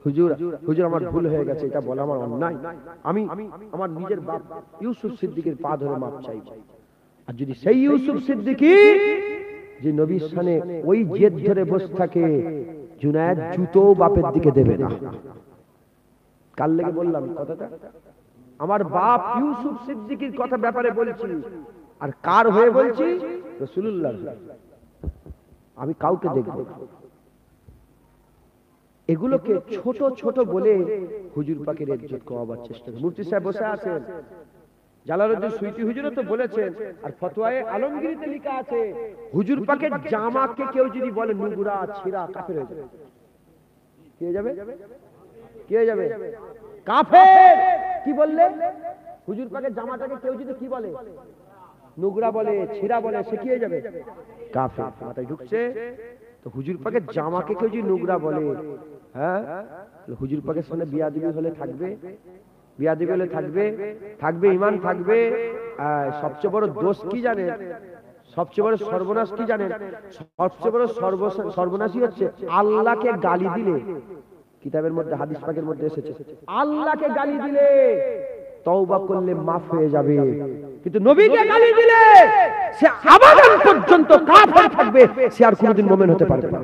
হুজুর হুজুর আমার ভুল হয়ে গেছে, এটা বলা আমার অন্যায়, আমি আমার নিজের বাপ ইউসুফ সিদ্দিকীর পা ধরে মাপ চাইব। আর যদি সেই ইউসুফ সিদ্দিকী যে নবীর সামনে ওই জেদ ধরে বসে থাকে, জুনায়েদ জুতো বাপের দিকে দেবে না। কাল লেগে বললাম কথাটা, আমার বাপ ইউসুফ সিদ্দিকীর কথা ব্যাপারে বলছি, আর কার হয়ে বলছি? রাসূলুল্লাহ। আমি কাউকে দেখব। এগুলোকে ছোট ছোট বলে হুজুর পাকের ইজ্জত কমাবার চেষ্টা করে। মুফতি সাহেব বসে আছেন, জালালউদ্দিন সুইতি হুজুরও তো বলেছেন, আর ফতোয়ায়ে আলমগীরিতে লেখা আছে, হুজুর পাকের জামাকে কেউ যদি বলে নুগুরা ছিঁড়া, কাফের হয়ে যাবে। কি হয়ে যাবে? কি হয়ে যাবে? কাফের। কি বললে? হুজুর পাকের জামাটাকে কেউ যদি কি বলে, নুগুরা বলে, ছিঁড়া বলে, সে কি হয়ে যাবে? কাফের। মাথায় ঢুকছে তো? হুজুর পাকের জামাকে কেউ যদি নুগরা বলে, হ্যাঁ, হুজুর পাকের সামনে বিয়াদবি হলে থাকবে, বিয়াদবি হলে থাকবে, থাকবে ঈমান থাকবে। সবচেয়ে বড় দোষ কি জানেন? সবচেয়ে বড় সর্বনাশ কি জানেন? সবচেয়ে বড় সর্বনাশই হচ্ছে আল্লাহকে গালি দিলে। কিতাবের মধ্যে, হাদিস পাকের মধ্যে এসেছে, আল্লাহকে গালি দিলে তওবা করলে মাফ হয়ে যাবে, কিন্তু নবীকে গালি দিলে সে আবাদান পর্যন্ত কাফের থাকবে, সে আর কোনোদিন মুমিন হতে পারবে না।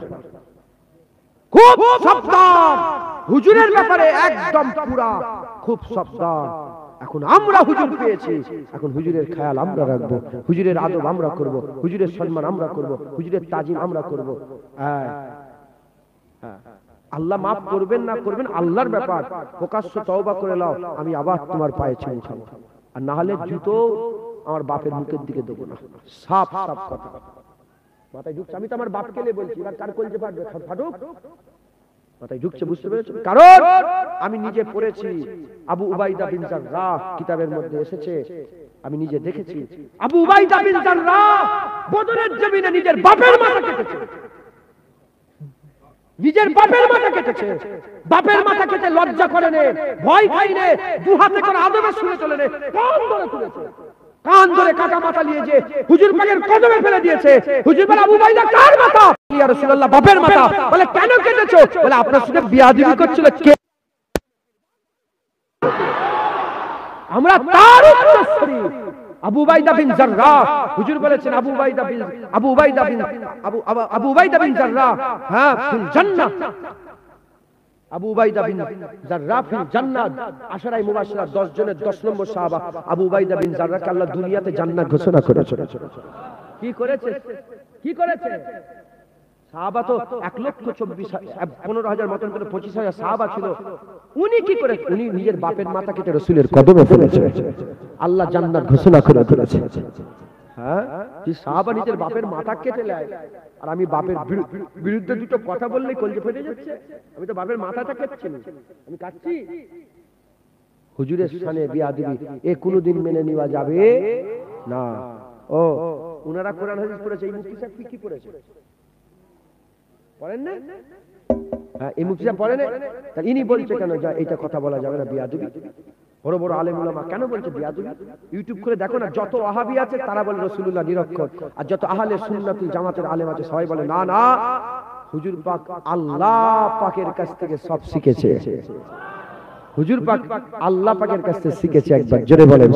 খুব সাবধান হুজুরের ব্যাপারে, একদম পুরা খুব সাবধান। এখন আমরা হুজুর পেয়েছি, এখন হুজুরের খেয়াল আমরা রাখবো, হুজুরের আদব আমরা করব, হুজুরের সম্মান আমরা করব, হুজুরের তাজিম আমরা করব। আল্লাহ মাফ করবেন না করবেন আল্লাহর ব্যাপার। প্রকাশ্য তওবা করে নাও, আমি আবার তোমার পায়ে চুমু খাবো, আর না হলে জুতো আমার বাপের মুখের দিকে দেবো না। সাফ সাফ কথা মাথায় ঢুকছে। আমি তো আমার বাপকে নিয়ে বলছি, এবার কার কলজে ফাটবে? ফাটুক। মাথায় ঢুকছে, বুঝতে পেরেছেন? কারণ আমি নিজে পড়েছি, আবু উবাইদা বিন জাররাহ কিতাবের মধ্যে এসেছে, আমি নিজে দেখেছি। আবু উবাইদা বিন জাররাহ বদরের জমিনে নিজের বাপের মাথা কেটেছে, নিজের বাপের মাথা কেটেছে। বাপের মাথা কেটে লজ্জা করে নে, ভয় খাই নে, দু হাতে করে আদবে শুনে চলে নে, কান ধরে তুলেছে, কান ধরে কাটা মাথা নিয়েছে, হুজুর পাকের কদমে ফেলে দিয়েছে। হুজুর বলে আবু বাইদা কার মাথা? ইয়া রাসূলুল্লাহ বাপের মাথা। বলে কেন কেটেছো? বলে আপনার সাথে বিয়াদবি করছিল কে? আমরা তার উত্তরসূরি আবু উবাইদা বিন জাররাহ। হুজুর বলেছেন আবু উবাইদা বিন জাররাহ হ্যাঁ ফিল জান্নাহ, আবু উবাইদা বিন জাররাহ ফিল জান্নাত। আশারায়ে মুবাশশিরা 10 জনের 10 নম্বর সাহাবা আবু উবাইদা বিন জাররাহকে আল্লাহ দুনিয়াতে জান্নাত ঘোষণা করেছে। কি করেছে? কি করেছে? সাহাবা তো 1,24,15,000 মতন করে 25,000 সাহাবা ছিল। উনি কি করে? উনি নিজের বাপের মাথা কেটে রাসূলের কদমে ফেলেছে, আল্লাহ জান্নাত ঘোষণা করে দিয়েছে। হ্যাঁ, যে সাহাবা নিজের বাপের মাথা কেটে নেয়, আর আমি বাপের বিরুদ্ধে দুটো কথা বললেই কলজে ফেটে যাচ্ছে। আমি তো বাপের মাথাটা কেটেছি, আমি কাটছি। হুজুরের সামনে বিয়াদবি এ কোনোদিন মেনে নেওয়া যাবে না। ও উনারা কোরআন হাদিস পড়েছে, এই মুফতি সাহেব কি পড়েছে? পড়েন না? হ্যাঁ, এই মুফতি সাহেব পড়েন না? তাহলে ইনি বলছে কেন যা এটা কথা বলা যাবে না বিয়াদবি? বড় বড় আলেম উলামা কেন বলছে বিয়াদবি? ইউটিউব করে দেখো না, যত ওয়াহাবি আছে তারা বলে রাসূলুল্লাহ নিরক্ষর, আর যত আহলে সুন্নাতি জামাতের আলেম আছে সবাই বলে না না, হুজুর পাক আল্লাহ পাকের কাছ থেকে সব শিখেছে। হুজুর পাক আল্লাহ পাকের কাছ থেকে শিখেছে। একবার জোরে বলেন।